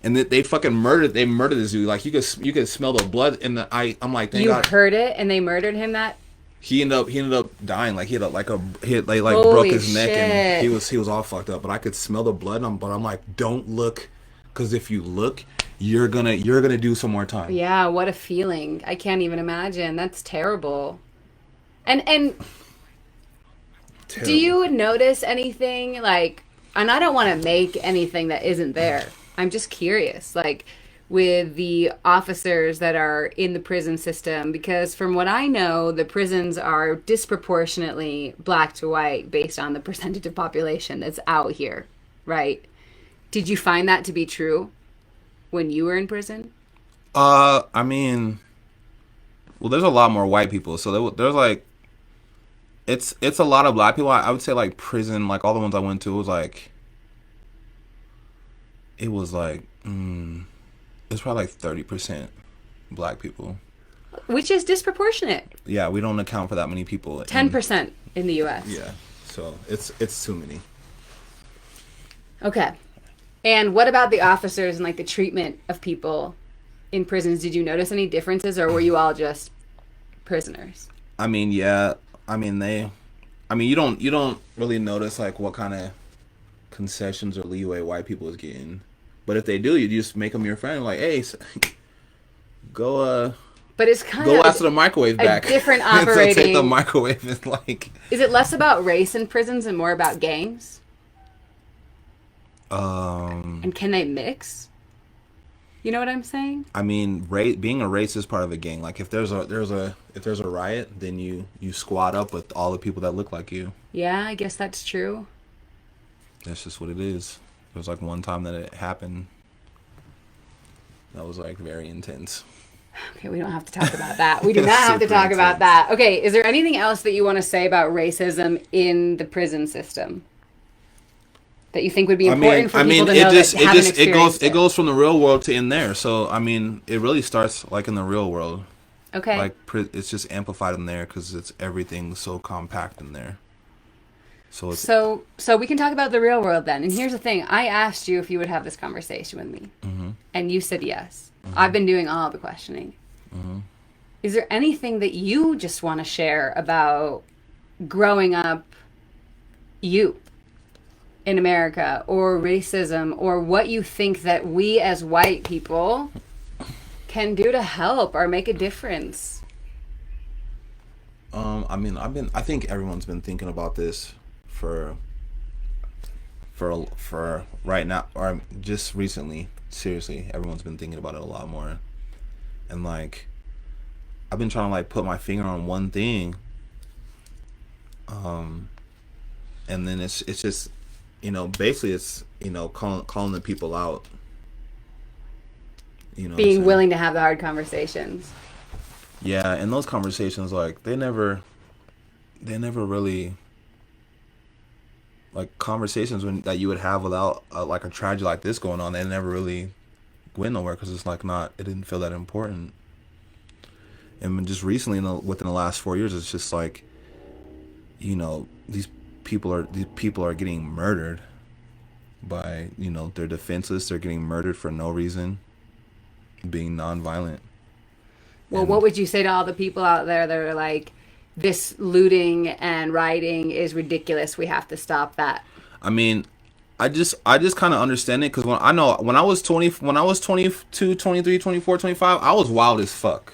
S2: And they fucking murdered this dude. Like you could smell the blood in the. I'm like, thank God.
S1: You heard it, and they murdered him. That
S2: he ended up dying. Like he broke his neck,
S1: shit.
S2: and he was all fucked up. But I could smell the blood. But I'm like, don't look, because if you look, you're gonna do some more time.
S1: Yeah, what a feeling. I can't even imagine. That's terrible. And
S2: Terrible.
S1: do you notice anything like, and I don't want to make anything that isn't there. I'm just curious, like with the officers that are in the prison system, because from what I know, the prisons are disproportionately black to white based on the percentage of population that's out here, right? Did you find that to be true when you were in prison?
S2: I mean, well, there's a lot more white people, so there's like, it's a lot of black people. I would say like prison, like all the ones I went to, it was like it's probably like 30% black people,
S1: which is disproportionate.
S2: Yeah, we don't account for that many people.
S1: 10% in the U.S.
S2: Yeah, so it's too many.
S1: Okay. And what about the officers and like the treatment of people in prisons? Did you notice any differences, or were you all just prisoners?
S2: I mean, yeah. I mean, you don't really notice like what kind of concessions or leeway white people is getting. But if they do, you just make them your friend. Like, hey, go
S1: but it's kind
S2: go
S1: of
S2: after the microwave back.
S1: Different operating.
S2: So take the microwave and like.
S1: Is it less about race in prisons and more about gangs? And can they mix? You know what I'm saying?
S2: I mean, being a racist is part of a gang. Like if there's a riot, then you squad up with all the people that look like you.
S1: Yeah, I guess that's true.
S2: That's just what it is. There was like one time that it happened. That was like very intense.
S1: Okay, we don't have to talk about that. We do not have to talk about that. Okay, is there anything else that you want to say about racism in the prison system that you think would be important for people to know that haven't experienced it?
S2: It goes from the real world to in there. So I mean, it really starts like in the real world.
S1: Okay.
S2: Like it's just amplified in there because it's everything so compact in there. So
S1: we can talk about the real world then. And here's the thing: I asked you if you would have this conversation with me, and you said yes. I've been doing all the questioning. Is there anything that you just want to share about growing up, you? In America, or racism, or what you think that we as white people can do to help or make a difference?
S2: I mean, I think everyone's been thinking about this for right now, or just recently. Seriously, everyone's been thinking about it a lot more, and like, I've been trying to like put my finger on one thing, and then it's just. Basically it's, calling the people out.
S1: Being willing to have the hard conversations.
S2: Yeah, and those conversations, like, they never really, like conversations that you would have without like a tragedy like this going on. They never really went nowhere because it's like not. It didn't feel that important. And just recently, within the last 4 years, it's just like, you know, these people are getting murdered by, you know, they're defenseless. They're getting murdered for no reason, being nonviolent.
S1: Well, what would you say to all the people out there that are like, this looting and rioting is ridiculous, we have to stop that?
S2: I mean, I just kind of understand it, because when I was 22, 23, 24, 25, I was wild as fuck.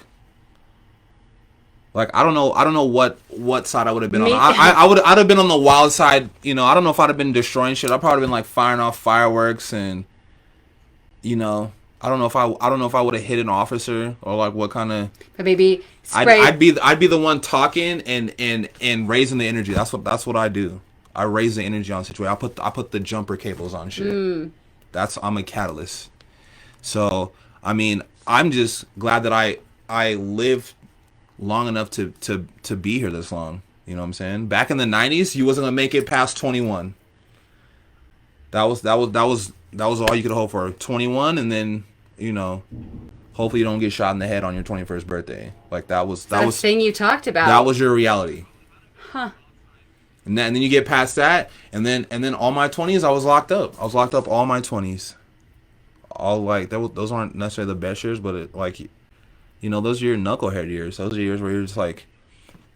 S2: Like, I don't know what side I would have been on. I'd have been on the wild side, you know. I don't know if I'd have been destroying shit. I'd probably been like firing off fireworks, and, you know, I don't know if I would have hit an officer, or like what kind of.
S1: But maybe
S2: I'd be the one talking and raising the energy. That's what I do. I raise the energy on situation. I put the jumper cables on shit. I'm a catalyst. So I mean, I'm just glad that I lived long enough to be here this long. You know what I'm saying? Back in the 90s, you wasn't gonna make it past 21. That was all you could hope for. 21, and then, you know, hopefully you don't get shot in the head on your 21st birthday. Like that was
S1: thing you talked about.
S2: That was your reality.
S1: Huh.
S2: And then you get past that, and then all my 20s I was locked up. I was locked up all my 20s. All like those aren't necessarily the best years, but like, you know, those are your knucklehead years. Those are years where you're just like,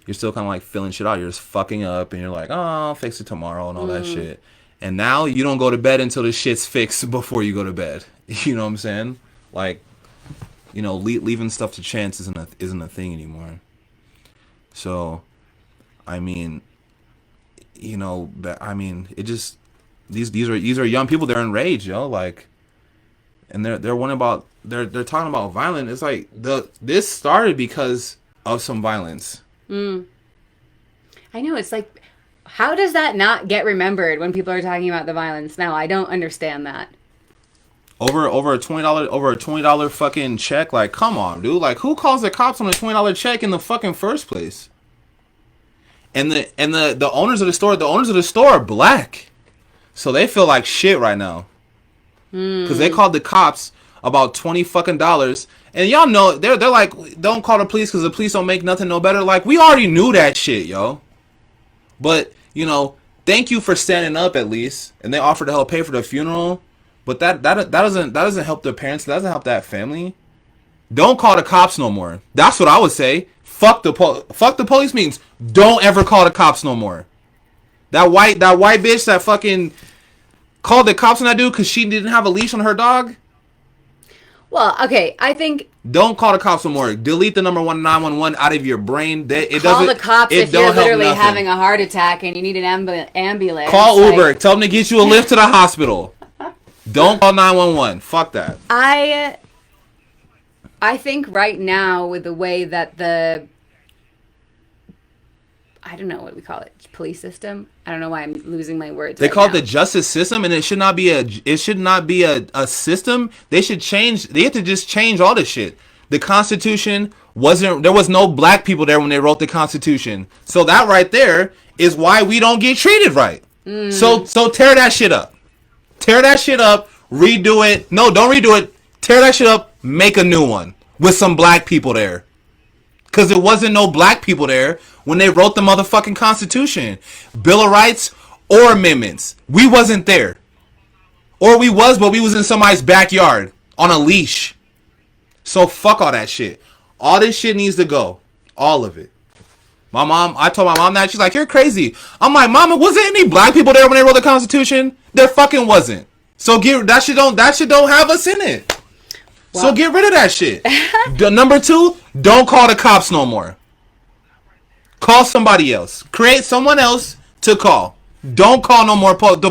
S2: you're still kind of like filling shit out. You're just fucking up, and you're like, oh, I'll fix it tomorrow and all that shit. And now you don't go to bed until the shit's fixed before you go to bed. You know what I'm saying? Like, you know, leaving stuff to chance isn't a thing anymore. So, I mean, you know, it just these are young people. They're enraged, yo. Like, and they're talking about violence. It's like this started because of some violence.
S1: I know, it's like, how does that not get remembered when people are talking about the violence now? I don't understand that.
S2: Over a $20 fucking check. Like, come on, dude. Like, who calls the cops on a $20 check in the fucking first place? And the owners of the store are black, so they feel like shit right now. Because they called the cops about $20 fucking dollars, and y'all know they're like, don't call the police because the police don't make nothing no better. Like, we already knew that shit, yo. But, you know, thank you for standing up at least, and they offered to help pay for the funeral. But that doesn't help the parents. That doesn't help that family. Don't call the cops no more. That's what I would say. Fuck the police means don't ever call the cops no more. That white bitch that fucking called the cops on that dude because she didn't have a leash on her dog.
S1: Well, okay, I think
S2: don't call the cops no more. Delete the number 911 out of your brain.
S1: Call the cops if you're literally having a heart attack and you need an ambulance.
S2: Call Uber. Tell them to get you a lift to the hospital. Don't call 911. Fuck that.
S1: I think right now, with the way that I don't know what we call it, police system. I don't know why I'm losing my words.
S2: They call it the justice system, and it should not be a system. They have to just change all this shit. The Constitution there was no black people there when they wrote the Constitution. So that right there is why we don't get treated right. So tear that shit up. Tear that shit up, redo it. No, don't redo it. Tear that shit up, make a new one with some black people there. Because there wasn't no black people there when they wrote the motherfucking Constitution. Bill of Rights or amendments. We wasn't there. Or we was, but we was in somebody's backyard on a leash. So fuck all that shit. All this shit needs to go. All of it. I told my mom that. She's like, you're crazy. I'm like, Mama, was there any black people there when they wrote the Constitution? There fucking wasn't. So that shit don't have us in it. Wow. So get rid of that shit. Number 2, don't call the cops no more. Call somebody else. Create someone else to call. Don't call no more. The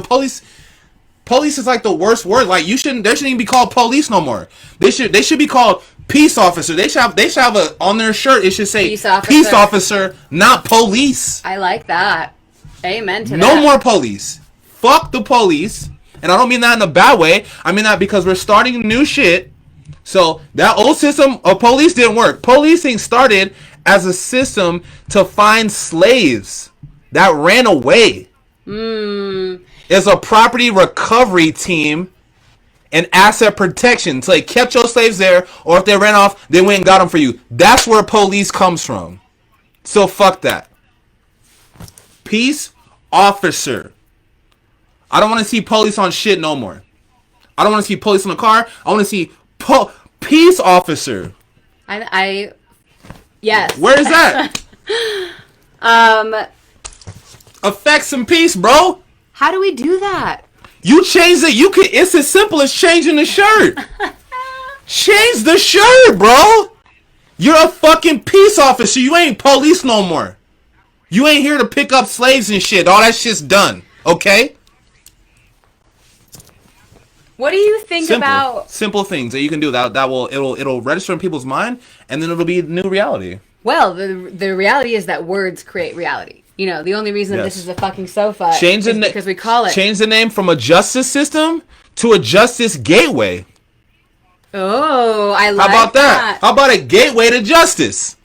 S2: police is like the worst word. Like, they shouldn't even be called police no more. They should be called peace officer. They should have on their shirt. It should say peace officer, not police.
S1: I like that. Amen to that.
S2: No more police. Fuck the police. And I don't mean that in a bad way. I mean that because we're starting new shit. So that old system of police didn't work. Policing started as a system to find slaves that ran away. It's a property recovery team and asset protection. So they kept your slaves there, or if they ran off, they went and got them for you. That's where police comes from. So fuck that. Peace officer. I don't want to see police on shit no more. I don't want to see police in the car. I want to see peace officer.
S1: Yes.
S2: Where is that? Affect some peace, bro.
S1: How do we do that?
S2: You change it. You can. It's as simple as changing the shirt. Change the shirt, bro. You're a fucking peace officer. You ain't police no more. You ain't here to pick up slaves and shit. All that shit's done. Okay?
S1: What do you think about
S2: simple things that you can do that will it'll register in people's mind, and then it'll be the new reality.
S1: Well, the reality is that words create reality. You know, the only reason this is a fucking sofa is because we call it.
S2: Change the name from a justice system to a justice gateway.
S1: Oh, I like
S2: How about that? How about a gateway to justice?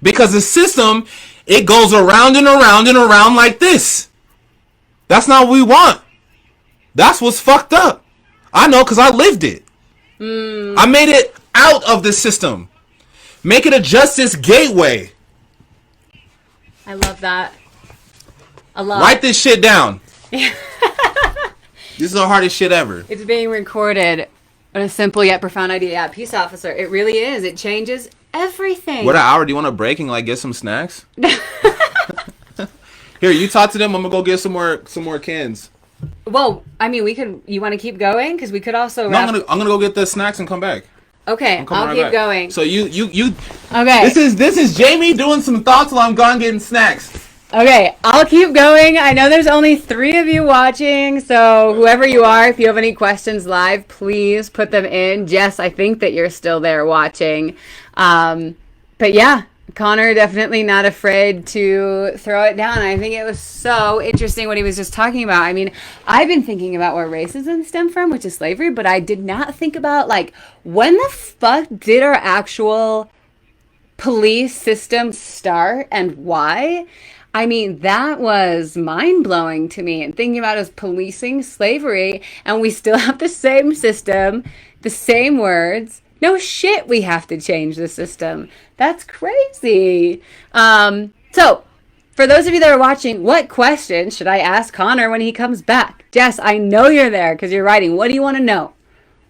S2: Because the system, it goes around and around and around like this. That's not what we want. That's what's fucked up. I know because I lived it. I made it out of the system. Make it a justice gateway.
S1: I love that. A lot.
S2: Write this shit down. This is the hardest shit ever.
S1: It's being recorded. What a simple yet profound idea. Yeah, peace officer. It really is. It changes everything.
S2: What an hour. Do you want a break and like get some snacks? Here, you talk to them. I'm gonna go get some more cans.
S1: Well, I mean, we could. You want to keep going? Because we could also.
S2: No, I'm gonna go get the snacks and come back.
S1: Okay, I'll keep going.
S2: So you.
S1: Okay.
S2: This is Jamie doing some thoughts while I'm gone getting snacks.
S1: Okay, I'll keep going. I know there's only 3 of you watching, so whoever you are, if you have any questions live, please put them in. Jess, I think that you're still there watching. But yeah, Connor definitely not afraid to throw it down. I think it was so interesting what he was just talking about. I mean, I've been thinking about where racism stemmed from, which is slavery, but I did not think about, like, when the fuck did our actual police system start and why? I mean, that was mind-blowing to me. And thinking about us policing slavery, and we still have the same system, the same words. No shit, we have to change the system. That's crazy. So, for those of you that are watching, what question should I ask Connor when he comes back? Jess, I know you're there because you're writing. What do you want to know?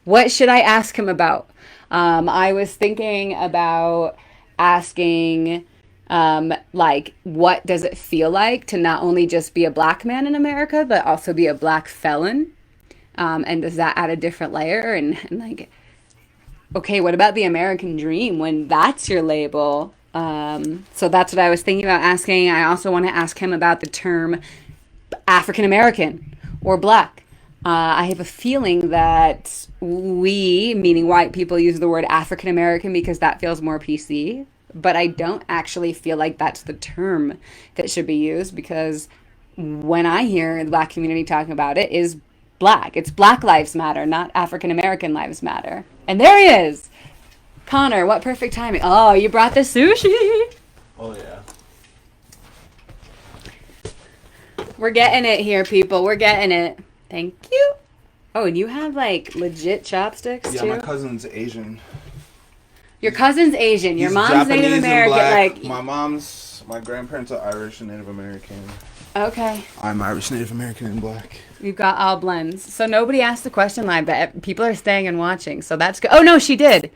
S1: What should I ask him about? I was thinking about asking... like, what does it feel like to not only just be a black man in America, but also be a black felon? And does that add a different layer? And like, okay, what about the American dream when that's your label? So that's what I was thinking about asking. I also want to ask him about the term African American or black. I have a feeling that we, meaning white people, use the word African American because that feels more PC. But I don't actually feel like that's the term that should be used, because when I hear the black community talking about it is black. It's Black Lives Matter, not African American Lives Matter. And there he is. Connor, what perfect timing. Oh, you brought the sushi.
S2: Oh, yeah.
S1: We're getting it here, people. We're getting it. Thank you. Oh, and you have, like, legit chopsticks, too?
S2: Yeah, my cousin's Asian.
S1: Your cousin's Asian. Your
S2: He's
S1: mom's
S2: Japanese
S1: Native American.
S2: Black.
S1: Like,
S2: My grandparents are Irish and Native American.
S1: Okay.
S2: I'm Irish, Native American, and black.
S1: We've got all blends. So nobody asked the question live, but people are staying and watching. So that's good. Oh, no, she did.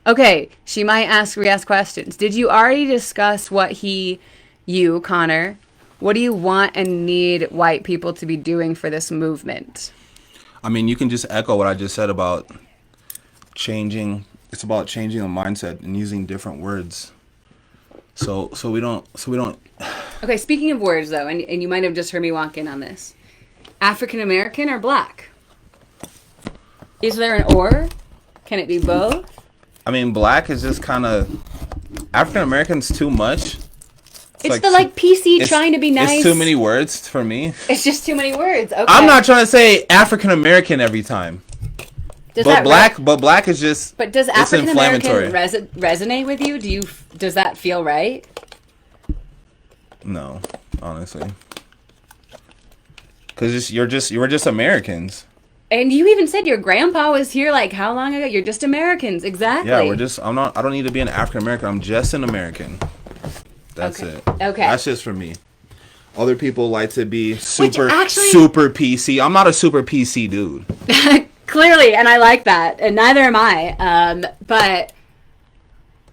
S1: Okay. She might re-ask questions. Did you already discuss what you, Connor, what do you want and need white people to be doing for this movement?
S2: I mean, you can just echo what I just said about changing. It's about changing the mindset and using different words. So we don't.
S1: Okay, speaking of words though, and you might have just heard me walk in on this. African American or black? Is there an or? Can it be both?
S2: I mean, black is just kind of African American's too much.
S1: It's like PC trying to be nice.
S2: It's too many words for me.
S1: It's just too many words. Okay.
S2: I'm not trying to say African American every time. But black is just.
S1: But does African American resonate with you? Does that feel right?
S2: No, honestly. Because you're just Americans.
S1: And you even said your grandpa was here like how long ago? You're just Americans, exactly.
S2: Yeah, I don't need to be an African American. I'm just an American. That's it.
S1: Okay.
S2: That's just for me. Other people like to be super PC. I'm not a super PC dude.
S1: Clearly, and I like that, and neither am I. But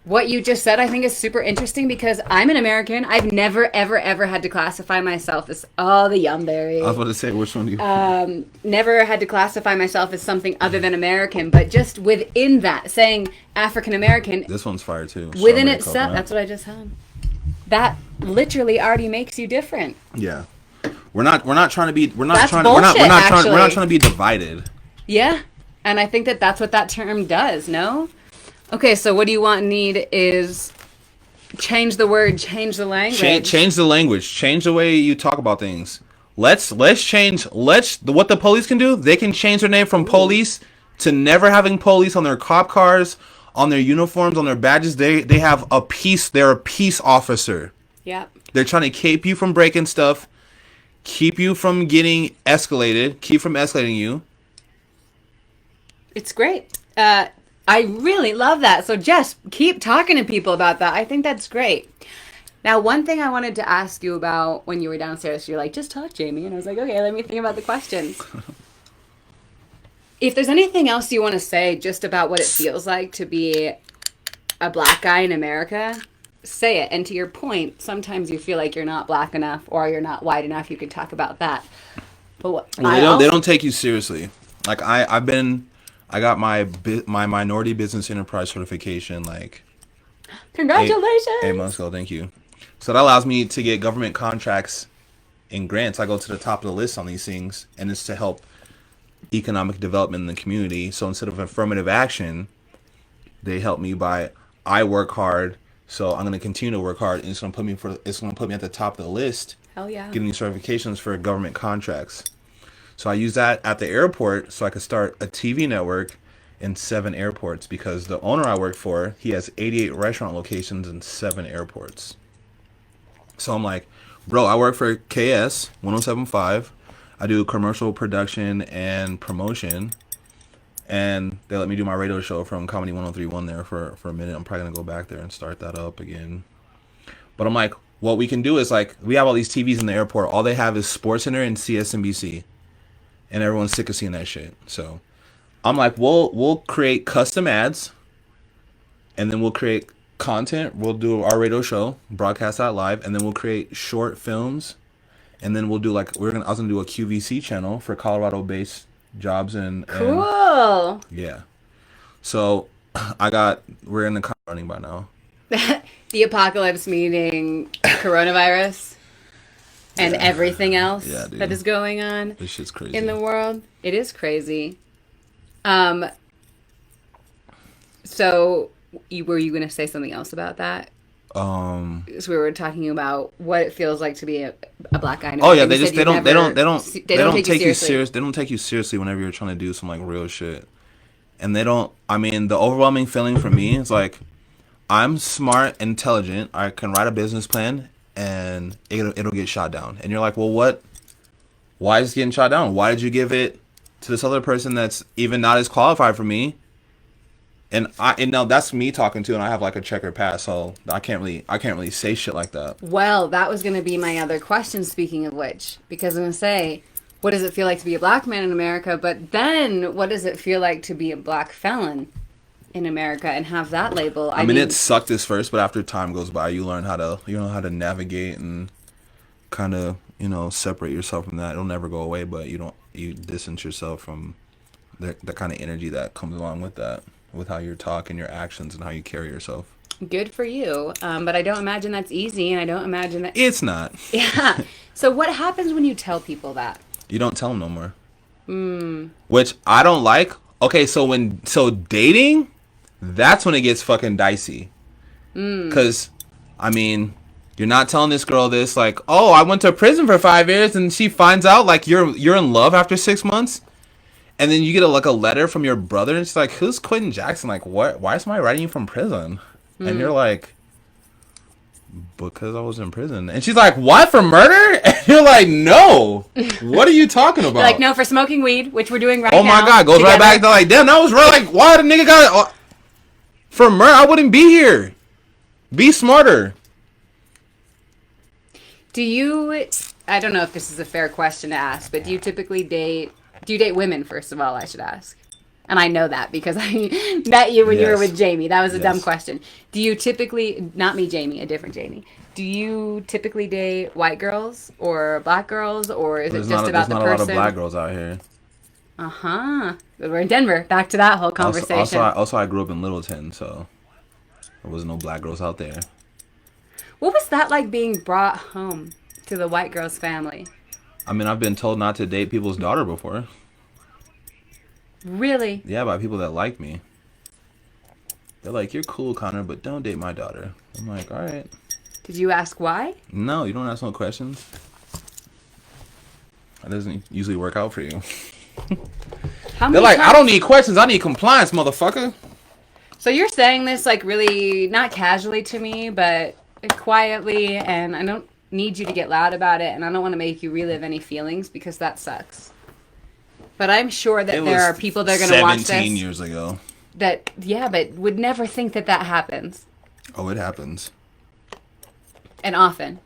S1: what you just said, I think, is super interesting because I'm an American. I've never, ever, ever had to classify myself as the Yumberry.
S2: I was about to say, which one do you?
S1: Never had to classify myself as something other than American, but just within that, saying African American.
S2: This one's fire too.
S1: Within itself, that's what I just had. That literally already makes you different.
S2: Yeah, we're not trying to be. We're not
S1: That's
S2: trying.
S1: Bullshit,
S2: we're not trying to be divided.
S1: Yeah, and I think that's what that term does. No. Okay, so what do you need is change the word, change the language.
S2: Change the language. Change the way you talk about things. Let's change. What the police can do. They can change their name from police to never having police on their cop cars, on their uniforms, on their badges. They have a peace. They're a peace officer.
S1: Yeah. They're
S2: trying to keep you from breaking stuff, keep you from getting escalated, keep from escalating you.
S1: It's great. I really love that. So Jess, keep talking to people about that. I think that's great. Now, one thing I wanted to ask you about when you were downstairs, you're like, just talk, Jamie. And I was like, okay, let me think about the questions. If there's anything else you want to say just about what it feels like to be a black guy in America, say it. And to your point, sometimes you feel like you're not black enough or you're not white enough. You could talk about that. But
S2: they don't take you seriously. Like I got my minority business enterprise certification like
S1: congratulations
S2: 8 months ago. Thank you. So that allows me to get government contracts and grants. I go to the top of the list on these things, and it's to help economic development in the community. So instead of affirmative action, they help me by I work hard. So I'm going to continue to work hard, and it's going to put me at the top of the list.
S1: Hell yeah.
S2: Getting these certifications for government contracts. So I use that at the airport so I could start a TV network in 7 airports because the owner I work for, he has 88 restaurant locations in 7 airports. So I'm like, bro, I work for KS 1075. I do commercial production and promotion. And they let me do my radio show from Comedy 1031 there for a minute. I'm probably going to go back there and start that up again. But I'm like, what we can do is like, we have all these TVs in the airport. All they have is SportsCenter and CSNBC. And everyone's sick of seeing that shit. So I'm like, we'll create custom ads, and then we'll create content. We'll do our radio show, broadcast that live, and then we'll create short films, and then we'll do I was gonna do a QVC channel for Colorado-based jobs and
S1: cool.
S2: Yeah. So we're in the running by now.
S1: The apocalypse meaning coronavirus. And everything else that is going on
S2: this shit's crazy
S1: in the world. It is crazy. So were you going to say something else about that? So we were talking about what it feels like to be a black guy.
S2: Oh yeah, they don't take you serious. They don't take you seriously whenever you're trying to do some like real shit. And they don't. I mean, the overwhelming feeling for me is like, I'm smart, intelligent. I can write a business plan. And it'll get shot down. And you're like, well, what? Why is it getting shot down? Why did you give it to this other person that's even not as qualified for me? And now that's me talking to, and I have like a checkered past, so I can't really say shit like that.
S1: Well, that was going to be my other question. Speaking of which, because I'm going to say, what does it feel like to be a black man in America? But then, what does it feel like to be a black felon in America and have that label?
S2: I mean, it sucked at first, but after time goes by, you learn how to navigate and kind of, separate yourself from that. It'll never go away, but you distance yourself from the kind of energy that comes along with that, with how you talk and your actions and how you carry yourself.
S1: Good for you. But I don't imagine that's easy, and I don't imagine that...
S2: It's not.
S1: Yeah. So what happens when you tell people that?
S2: You don't tell them no more. Which I don't like. Okay, so dating... That's when it gets fucking dicey. Because, I mean, you're not telling this girl this, like, oh, I went to prison for 5 years, and she finds out, like, you're in love after 6 months. And then you get a letter from your brother, and she's like, who's Quentin Jackson? Like, what? Why is somebody writing you from prison? And you're like, Because I was in prison. And she's like, what, for murder? And you're like, no. What are you talking about?
S1: You're like, no, for smoking weed, which we're doing right
S2: oh
S1: now.
S2: my God, goes
S1: together.
S2: right back to like, damn, that was real. Like, why the nigga got it? For murder, I wouldn't be here. Be smarter.
S1: Do you, I don't know if this is a fair question to ask, but do you date women, first of all, I should ask? And I know that because I met you when you were with Jamie. That was a dumb question. Do you typically, not me, Jamie, a different Jamie. Do you typically date white girls or black girls, or is it just about the person? There's not a lot of
S2: black girls out here.
S1: Uh-huh. We're in Denver. Back to that whole conversation.
S2: Also, I grew up in Littleton, so there was no black girls out there.
S1: What was that like being brought home to the white girl's family?
S2: I mean, I've been told not to date people's daughter before.
S1: Really?
S2: Yeah, by people that like me. They're like, you're cool, Connor, but don't date my daughter. I'm like, all right.
S1: Did you ask why?
S2: No, you don't ask no questions. That doesn't usually work out for you. They're like, I don't need questions. I need compliance, motherfucker.
S1: So you're saying this like really not casually to me, but quietly, and I don't need you to get loud about it, and I don't want to make you relive any feelings because that sucks. But I'm sure that there are people that are going to watch this.
S2: 17 years ago.
S1: That, yeah, but would never think that happens.
S2: Oh, it happens.
S1: And often.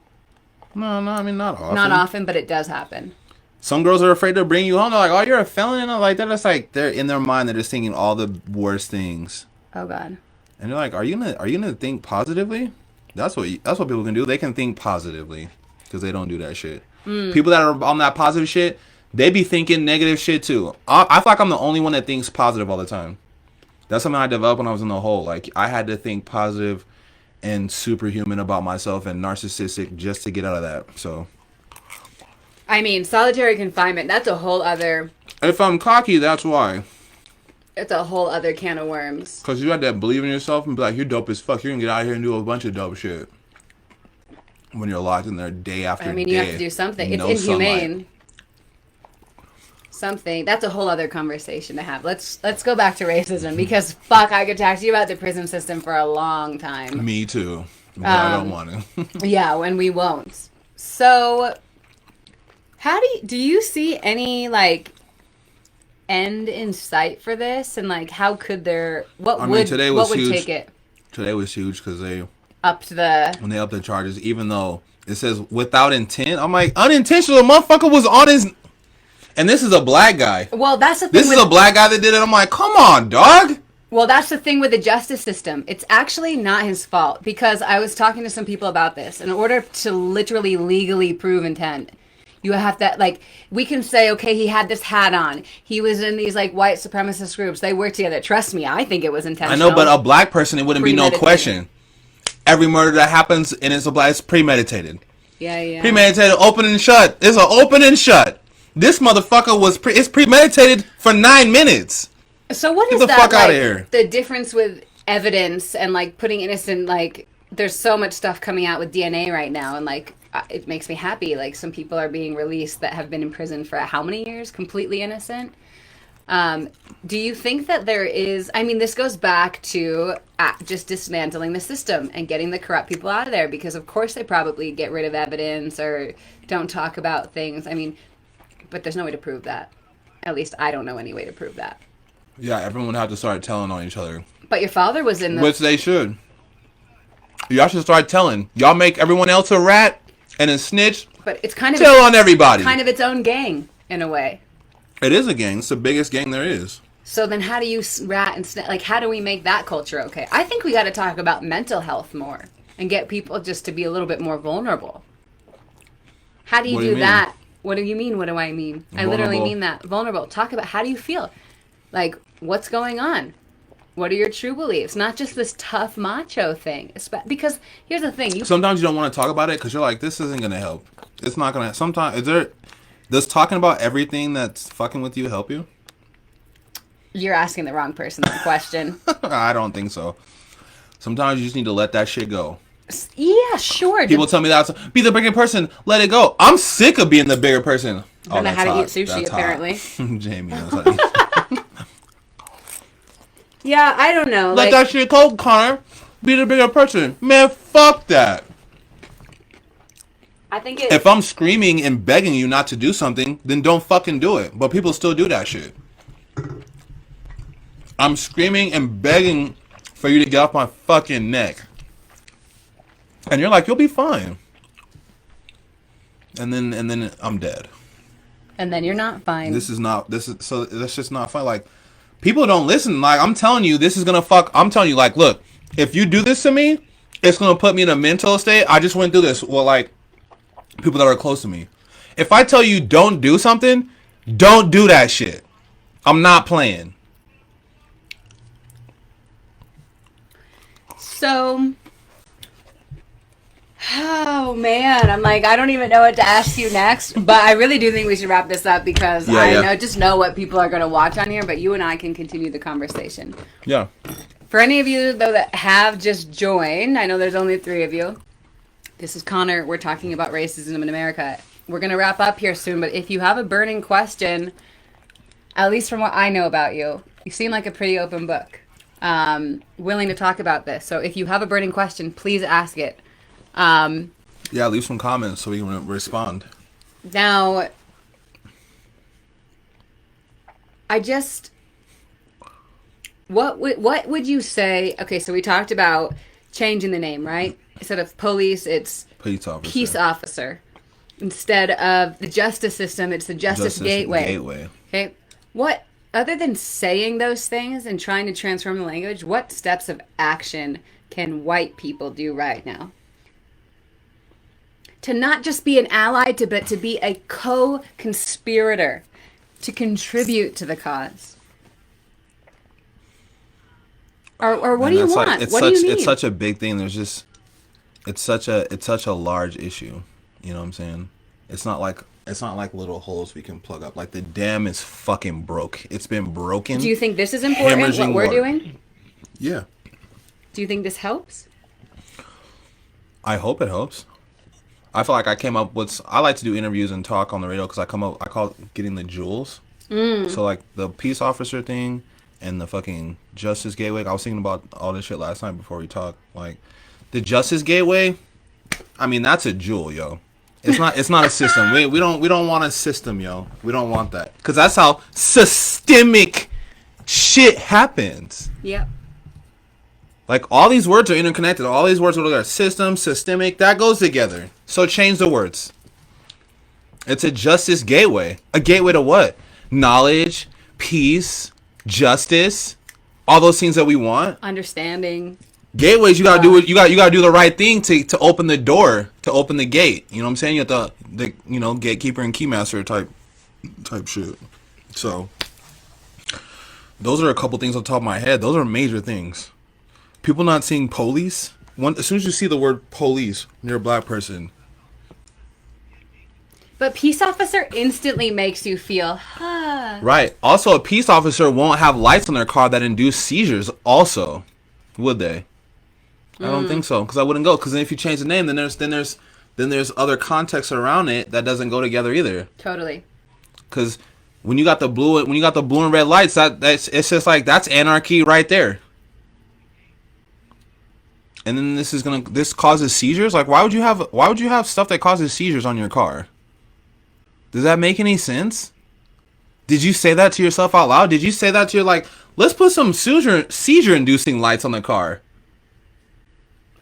S2: No, I mean, not often.
S1: Not often, but it does happen.
S2: Some girls are afraid to bring you home. They're like, oh, you're a felon? And like that. It's like they're in their mind. They're just thinking all the worst things.
S1: Oh, God.
S2: And they're like, are you gonna think positively? That's what people can do. They can think positively because they don't do that shit. People that are on that positive shit, they be thinking negative shit too. I feel like I'm the only one that thinks positive all the time. That's something I developed when I was in the hole. Like, I had to think positive and superhuman about myself and narcissistic just to get out of that. So,
S1: I mean, solitary confinement, that's a whole other...
S2: If I'm cocky, that's why.
S1: It's a whole other can of worms.
S2: Because you had to believe in yourself and be like, you're dope as fuck. You're going to get out here and do a bunch of dope shit. When you're locked in there day after day.
S1: I mean, you have to do something. It's inhumane. Sunlight. Something. That's a whole other conversation to have. Let's go back to racism because fuck, I could talk to you about the prison system for a long time.
S2: Me too. But I don't want to.
S1: Yeah, when we won't. So, how do you see any like end in sight for this? And like, how could there? What would take it?
S2: Today was huge because they
S1: upped
S2: the charges, even though it says without intent. I'm like, unintentional. The motherfucker was on his. And this is a black guy.
S1: Well, that's the thing.
S2: This is a black guy that did it. I'm like, come on, dog.
S1: Well, that's the thing with the justice system. It's actually not his fault because I was talking to some people about this. In order to literally legally prove intent, you have to, like, we can say, okay, he had this hat on. He was in these, like, white supremacist groups. They worked together. Trust me, I think it was intentional.
S2: I know, but a black person, it wouldn't be no question. Every murder that happens and it's a black, it's premeditated.
S1: Yeah.
S2: Premeditated, open and shut. It's an open and shut. This motherfucker it's premeditated for 9 minutes.
S1: So what is
S2: Get the fuck out of here.
S1: The difference with evidence and like putting innocent, like there's so much stuff coming out with DNA right now, and like it makes me happy. Like some people are being released that have been in prison for how many years, completely innocent. Do you think that there is? I mean, this goes back to just dismantling the system and getting the corrupt people out of there because of course they probably get rid of evidence or don't talk about things. I mean. But there's no way to prove that. At least I don't know any way to prove that.
S2: Yeah, everyone would have to start telling on each other.
S1: But your father was in the...
S2: Which they should. Y'all should start telling. Y'all make everyone else a rat and a snitch.
S1: But it's kind of...
S2: Tell on everybody.
S1: Kind of its own gang, in a way.
S2: It is a gang. It's the biggest gang there is.
S1: So then how do you rat and snitch? Like, how do we make that culture okay? I think we got to talk about mental health more. And get people just to be a little bit more vulnerable. How do you do that? What do you mean? What do I mean? Vulnerable. I literally mean that. Vulnerable. Talk about how do you feel? Like, what's going on? What are your true beliefs? Not just this tough macho thing. Because here's the thing.
S2: Sometimes you don't want to talk about it because you're like, this isn't going to help. It's not going to... Sometimes... Does talking about everything that's fucking with you help you?
S1: You're asking the wrong person that question.
S2: I don't think so. Sometimes you just need to let that shit go.
S1: Yeah, sure.
S2: People tell me that be the bigger person, let it go. I'm sick of being the bigger person.
S1: I don't know how to eat sushi, that's apparently.
S2: Jamie knows how to eat.
S1: Yeah, I don't know.
S2: Let that shit go, Connor. Be the bigger person. Man, fuck that.
S1: I think
S2: If I'm screaming and begging you not to do something, then don't fucking do it. But people still do that shit. I'm screaming and begging for you to get off my fucking neck. And you're like, you'll be fine. And then I'm dead.
S1: And then you're not fine.
S2: That's just not fine. Like, people don't listen. Like, I'm telling you, this is gonna fuck. I'm telling you, like, look, if you do this to me, it's gonna put me in a mental state. I just went through this. Well, like, people that are close to me. If I tell you don't do something, don't do that shit. I'm not playing.
S1: So, oh man, I'm like, I don't even know what to ask you next, but I really do think we should wrap this up because I know what people are going to watch on here, but you and I can continue the conversation.
S2: Yeah.
S1: For any of you, though, that have just joined, I know there's only 3 of you. This is Connor. We're talking about racism in America. We're going to wrap up here soon, but if you have a burning question, at least from what I know about you, you seem like a pretty open book, willing to talk about this. So if you have a burning question, please ask it.
S2: Leave some comments so we can respond.
S1: Now, what would you say? Okay, so we talked about changing the name, right? Instead of police, it's peace officer. Instead of the justice system, it's the justice gateway. Okay, what, other than saying those things and trying to transform the language, what steps of action can white people do right now to not just be an ally, but to be a co-conspirator, to contribute to the cause? Or what do you want? What do you need?
S2: It's such a big thing. It's such a large issue. You know what I'm saying? It's not like little holes we can plug up. Like, the dam is fucking broke. It's been broken.
S1: Do you think this is important, what we're doing?
S2: Yeah.
S1: Do you think this helps?
S2: I hope it helps. I feel like I came up with... I like to do interviews and talk on the radio because I call it getting the jewels. So, like, the peace officer thing and the fucking justice gateway. I was thinking about all this shit last night before we talked. Like, the justice gateway, I mean, that's a jewel, yo. It's not a system. We don't want a system, yo. We don't want that. Because that's how systemic shit happens.
S1: Yep.
S2: Like, all these words are interconnected. All these words are together. System, systemic, that goes together. So change the words. It's a justice gateway. A gateway to what? Knowledge, peace, justice, all those things that we want.
S1: Understanding.
S2: Gateways, you gotta do it. You gotta do the right thing to open the door, to open the gate. You know what I'm saying? You have the gatekeeper and keymaster type shit. So those are a couple things on top of my head. Those are major things. People not seeing police. As soon as you see the word police near a black person.
S1: But peace officer instantly makes you feel,
S2: Right. Also, a peace officer won't have lights on their car that induce seizures also. Would they? I don't think so, because I wouldn't go. Because then if you change the name, then there's other context around it that doesn't go together either.
S1: Totally. Because
S2: when you got the blue and red lights, it's just like, that's anarchy right there. And then this causes seizures. Like, why would you have stuff that causes seizures on your car? Does that make any sense? Did you say that to yourself out loud? Did you say that to your, like, let's put some seizure-inducing lights on the car?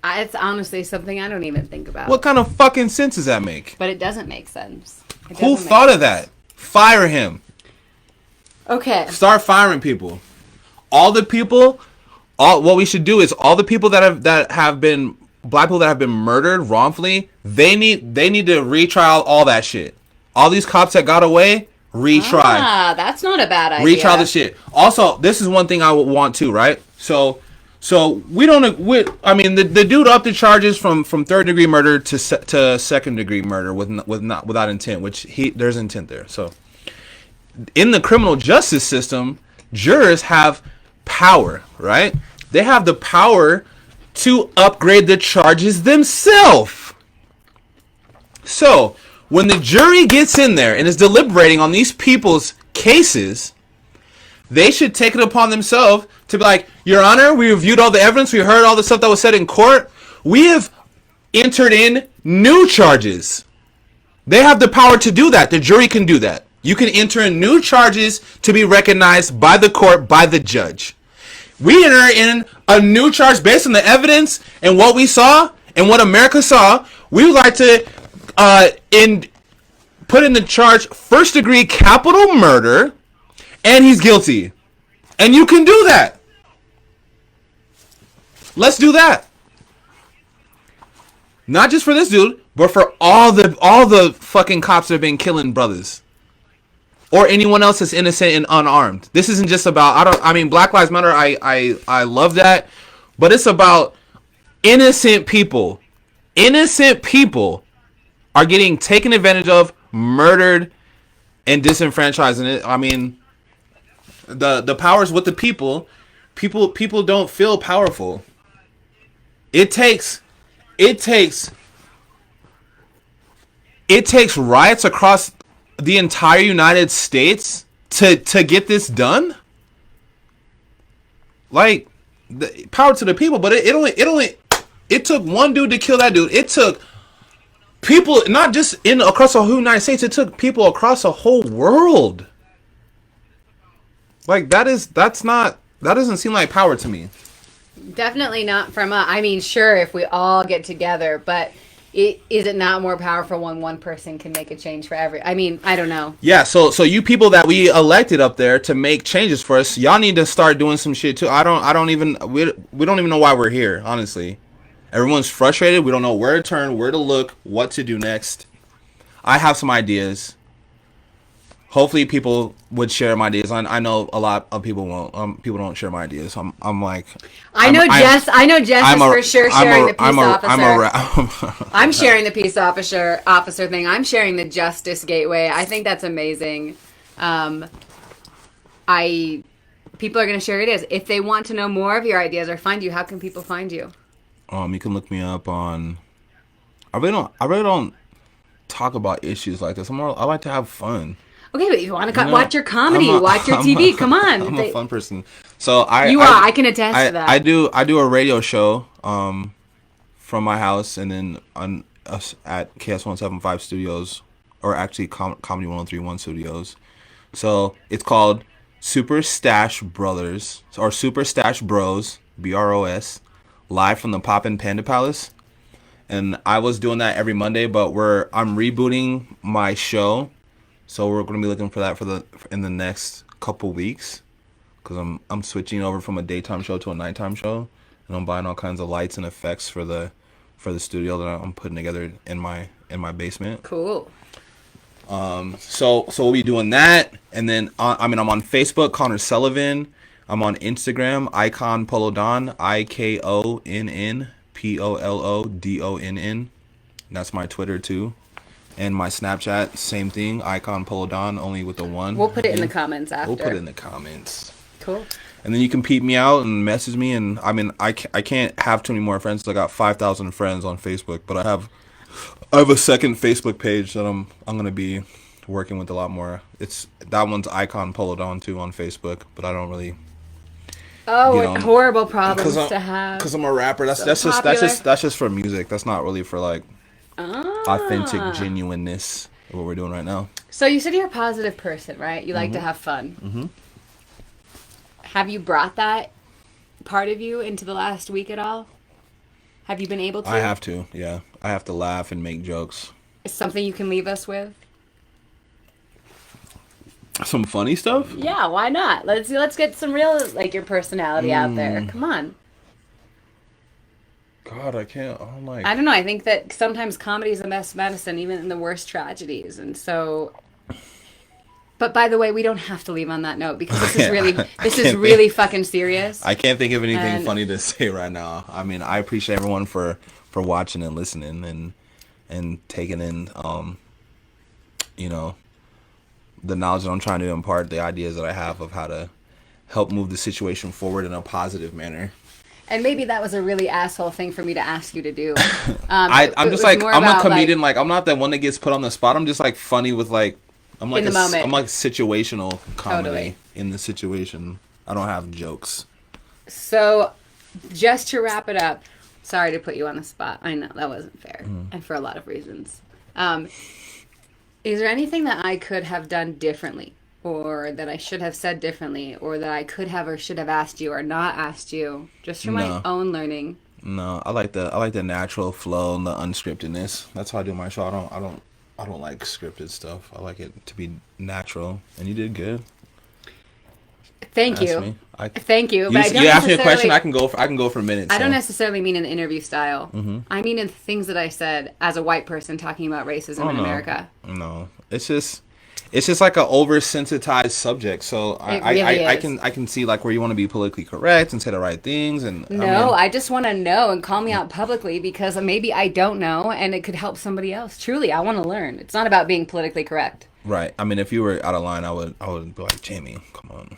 S1: It's honestly something I don't even think about.
S2: What kind of fucking sense does that make?
S1: But it doesn't make sense.
S2: Who thought of that? Fire him.
S1: Okay.
S2: Start firing people. What we should do is all the people that have been black people that have been murdered wrongfully, they need to retrial all that shit. All these cops that got away, retry.
S1: That's not a bad idea.
S2: Retrial the shit. Also, this is one thing I would want to, right? So the dude upped the charges from third degree murder to second degree murder without intent, which there's intent there. So in the criminal justice system, jurors have power, right? They have the power to upgrade the charges themselves. So when the jury gets in there and is deliberating on these people's cases, they should take it upon themselves to be like, Your Honor, we reviewed all the evidence, we heard all the stuff that was said in court, we have entered in new charges. They have the power to do that. The jury can do that. You can enter in new charges to be recognized by the court, by the judge. We enter in a new charge based on the evidence and what we saw and what America saw. We would like to put in the charge first degree capital murder, and he's guilty. And you can do that. Let's do that. Not just for this dude, but for all the fucking cops that have been killing brothers. Or anyone else that's innocent and unarmed. This isn't just about Black Lives Matter, I love that. But it's about innocent people. Innocent people are getting taken advantage of, murdered, and disenfranchised. And the power's with the people. People don't feel powerful. It takes riots across the entire United States to get this done. Like, the power to the people, but it took one dude to kill that dude. It took people not just across the whole United States. It took people across the whole world. Like, that doesn't seem like power to me.
S1: Definitely not from us. Sure, if we all get together, but is it not more powerful when one person can make a change for I don't know. Yeah, so you people that we elected up there to make changes for us, y'all need to start doing some shit too. We don't even know why we're here, honestly. Everyone's frustrated. We don't know where to turn, where to look, what to do next. I have some ideas. Hopefully people would share my ideas. I know a lot of people won't. People don't share my ideas. I know Jess is for sure sharing the peace officer. I'm sharing the peace officer thing. I'm sharing the justice gateway. I think that's amazing. People are going to share ideas. If they want to know more of your ideas or find you, how can people find you?
S2: You can look me up on. I really don't talk about issues like this. I like to have fun.
S1: Okay, but you want to watch your comedy, watch your TV. Come on,
S2: I'm a fun person. So
S1: I can attest to that.
S2: I do a radio show from my house, and then at KS175 Studios, or actually Comedy 1031 Studios. So it's called Super Stash Brothers, or Super Stash Bros, BROS, live from the Poppin' Panda Palace. And I was doing that every Monday, but I'm rebooting my show. So we're going to be looking for that in the next couple weeks, because I'm switching over from a daytime show to a nighttime show, and I'm buying all kinds of lights and effects for the studio that I'm putting together in my basement.
S1: Cool.
S2: So we'll be doing that, and then I'm on Facebook, Connor Sullivan. I'm on Instagram, Icon Polodon, IKONNPOLODONN. That's my Twitter too. And my Snapchat, same thing, Icon Polodon, only with the one.
S1: We'll put it in the comments after.
S2: We'll put it in the comments.
S1: Cool.
S2: And then you can peep me out and message me. And I can't have too many more friends. I got 5,000 friends on Facebook, but I have a second Facebook page that I'm gonna be working with a lot more. That one's Icon Polodon too on Facebook, but I don't really.
S1: Oh, horrible problems to have.
S2: Because I'm a rapper. That's just for music. That's not really for like. Authentic genuineness of what we're doing right now.
S1: So you said you're a positive person, right? You like to have fun.
S2: Mm-hmm.
S1: Have you brought that part of you into the last week at all? Have you been able to?
S2: I have to, yeah. I have to laugh and make jokes.
S1: Is something you can leave us with?
S2: Some funny stuff?
S1: Yeah, why not? Let's get some real, your personality out there. Come on.
S2: God, I can't.
S1: I don't know. I think that sometimes comedy is the best medicine, even in the worst tragedies. And so, but by the way, we don't have to leave on that note, because this is really fucking serious.
S2: I can't think of anything funny to say right now. I appreciate everyone for watching and listening and taking in, the knowledge that I'm trying to impart, the ideas that I have of how to help move the situation forward in a positive manner.
S1: And maybe that was a really asshole thing for me to ask you to do.
S2: I'm just like, I'm a comedian. I'm not that one that gets put on the spot. I'm just funny with I'm like
S1: in the moment.
S2: I'm like situational comedy
S1: Totally.
S2: In the situation. I don't have jokes.
S1: So, just to wrap it up, sorry to put you on the spot. I know that wasn't fair, and for a lot of reasons. Is there anything that I could have done differently, or that I should have said differently, or that I could have or should have asked you or not asked you, just for my
S2: No,
S1: own learning?
S2: no. I like the natural flow and the unscriptedness. That's how I do my show. I don't like scripted stuff. I like it to be natural. And you did good.
S1: Thank
S2: Ask
S1: you.
S2: me. I
S1: Thank you.
S2: you,
S1: But I don't
S2: you asked me a question.
S1: necessarily
S2: I can go for minutes.
S1: I don't
S2: So.
S1: necessarily mean in the interview style. I mean in things that I said as a white person talking about racism
S2: Oh
S1: in
S2: no,
S1: America.
S2: no. It's just like an oversensitized subject. So
S1: It really
S2: I
S1: is.
S2: can see like where you want to be politically correct and say the right things. And I
S1: No,
S2: mean,
S1: I just want to know and call me out publicly because maybe I don't know and it could help somebody else. Truly, I want to learn. It's not about being politically correct.
S2: right. I mean, if you were out of line, I would be like, Jamie, come on,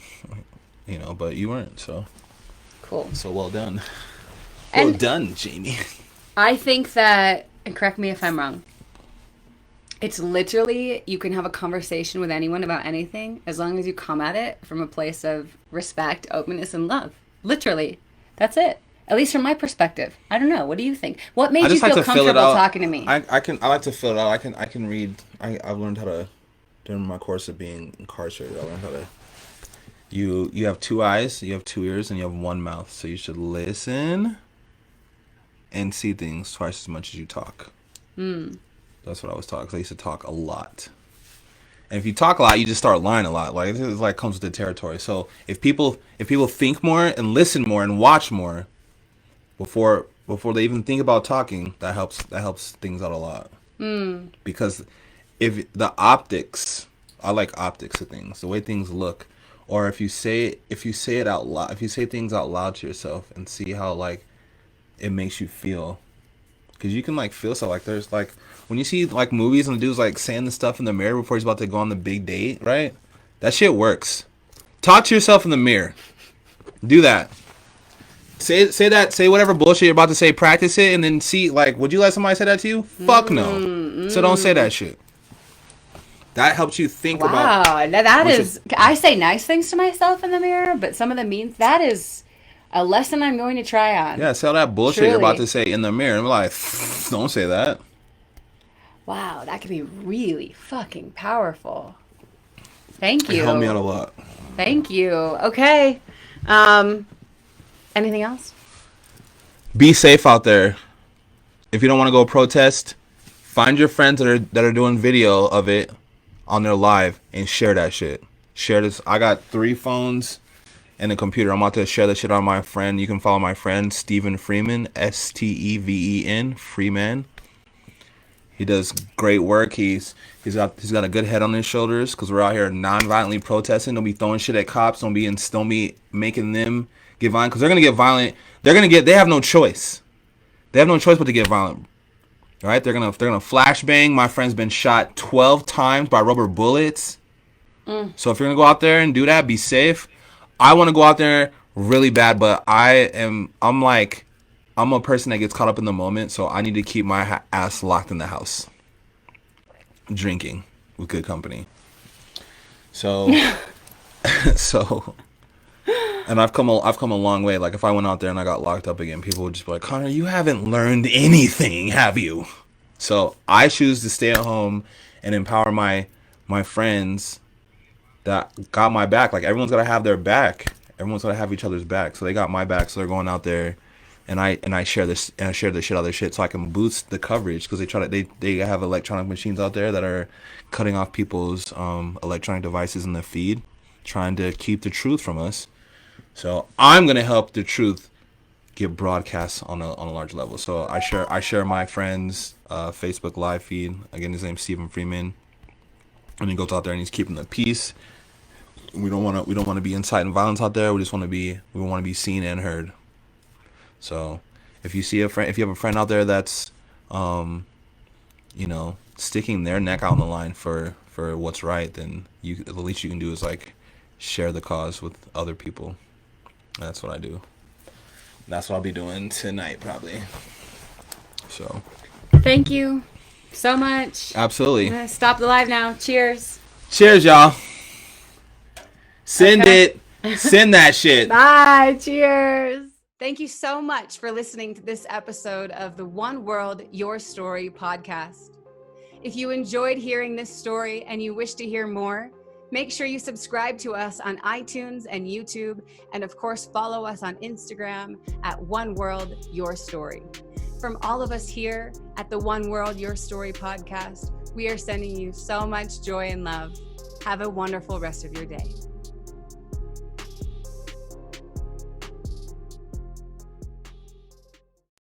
S2: But you weren't.
S1: Cool.
S2: So well done. Well
S1: And
S2: done, Jamie.
S1: I think that, and correct me if I'm wrong, it's literally you can have a conversation with anyone about anything as long as you come at it from a place of respect, openness, and love. Literally. That's it. At least from my perspective. I don't know. What do you think? What
S2: I
S1: made you
S2: just like
S1: feel
S2: to fill it
S1: comfortable
S2: out.
S1: talking to me?
S2: I like to fill it out. I can read. I've learned how to during my course of being incarcerated. I learned how to. You have two eyes, you have two ears, and you have one mouth. So you should listen and see things twice as much as you talk. That's what I was taught. 'Cause I used to talk a lot. And if you talk a lot, you just start lying a lot. Like it's like comes with the territory. So if people think more and listen more and watch more before they even think about talking, that helps things out a lot. Because if the optics, I like optics of things, the way things look, or if you say it out loud, if you say things out loud to yourself and see how like it makes you feel, because you can like feel stuff. Like there's like when you see like movies and the dude's like saying the stuff in the mirror before he's about to go on the big date, right? That shit works. Talk to yourself in the mirror. Do that. Say whatever bullshit you're about to say. Practice it, and then see like, would you let somebody say that to you? Fuck no. So don't say that shit. That helps you think about.
S1: Wow, now that
S2: what
S1: is. I say nice things to myself in the mirror, but some of the means that is a lesson I'm going to try on.
S2: Yeah, say all that bullshit you're about
S1: Truly.
S2: to say in the mirror. And be like, don't say that.
S1: Wow, that could be really fucking powerful. Thank
S2: It helped me out a
S1: you.
S2: lot.
S1: Thank you. Okay. Um, anything else?
S2: Be safe out there. If you don't want to go protest, find your friends that are doing video of it on their live and share that shit. Share this. I got 3 phones and a computer. I'm about to share that shit on my friend. You can follow my friend Stephen Freeman, Steven Freeman. He does great work. He's got a good head on his shoulders because we're out here non-violently protesting. Don't be throwing shit at cops. Don't be making them get violent because they're gonna get violent. They have no choice. They have no choice but to get violent. All right? They're gonna flashbang. My friend's been shot 12 times by rubber bullets. So if you're gonna go out there and do that, be safe. I want to go out there really bad, but I'm a person that gets caught up in the moment, so I need to keep my ass locked in the house, drinking with good company. So, so, and I've come a long way. Like if I went out there and I got locked up again, people would just be like, Connor, you haven't learned anything, have you? So I choose to stay at home and empower my friends that got my back. Like everyone's gotta have their back. Everyone's gotta have each other's back. So they got my back. So they're going out there, and I share this and I share the shit out of their shit so I can boost the coverage because they have electronic machines out there that are cutting off people's electronic devices in the feed, trying to keep the truth from us. So I'm gonna help the truth get broadcast on a large level. So I share my friend's Facebook live feed. Again, his name's Stephen Freeman, and he goes out there and he's keeping the peace. We don't want to be inciting violence out there. We want to be seen and heard. So if you have a friend out there that's sticking their neck out on the line for what's right, then the least you can do is like share the cause with other people. That's what I do. That's what I'll be doing tonight probably. So
S1: Thank you so much. I'm
S2: absolutely.
S1: gonna stop the live now. Cheers.
S2: Cheers, y'all. Send
S1: Okay.
S2: it. Send that shit.
S1: Bye. Cheers. Thank you so much for listening to this episode of the One World, Your Story podcast. If you enjoyed hearing this story and you wish to hear more, make sure you subscribe to us on iTunes and YouTube, and of course, follow us on Instagram at One World Your Story. From all of us here at the One World Your Story podcast, we are sending you so much joy and love. Have a wonderful rest of your day.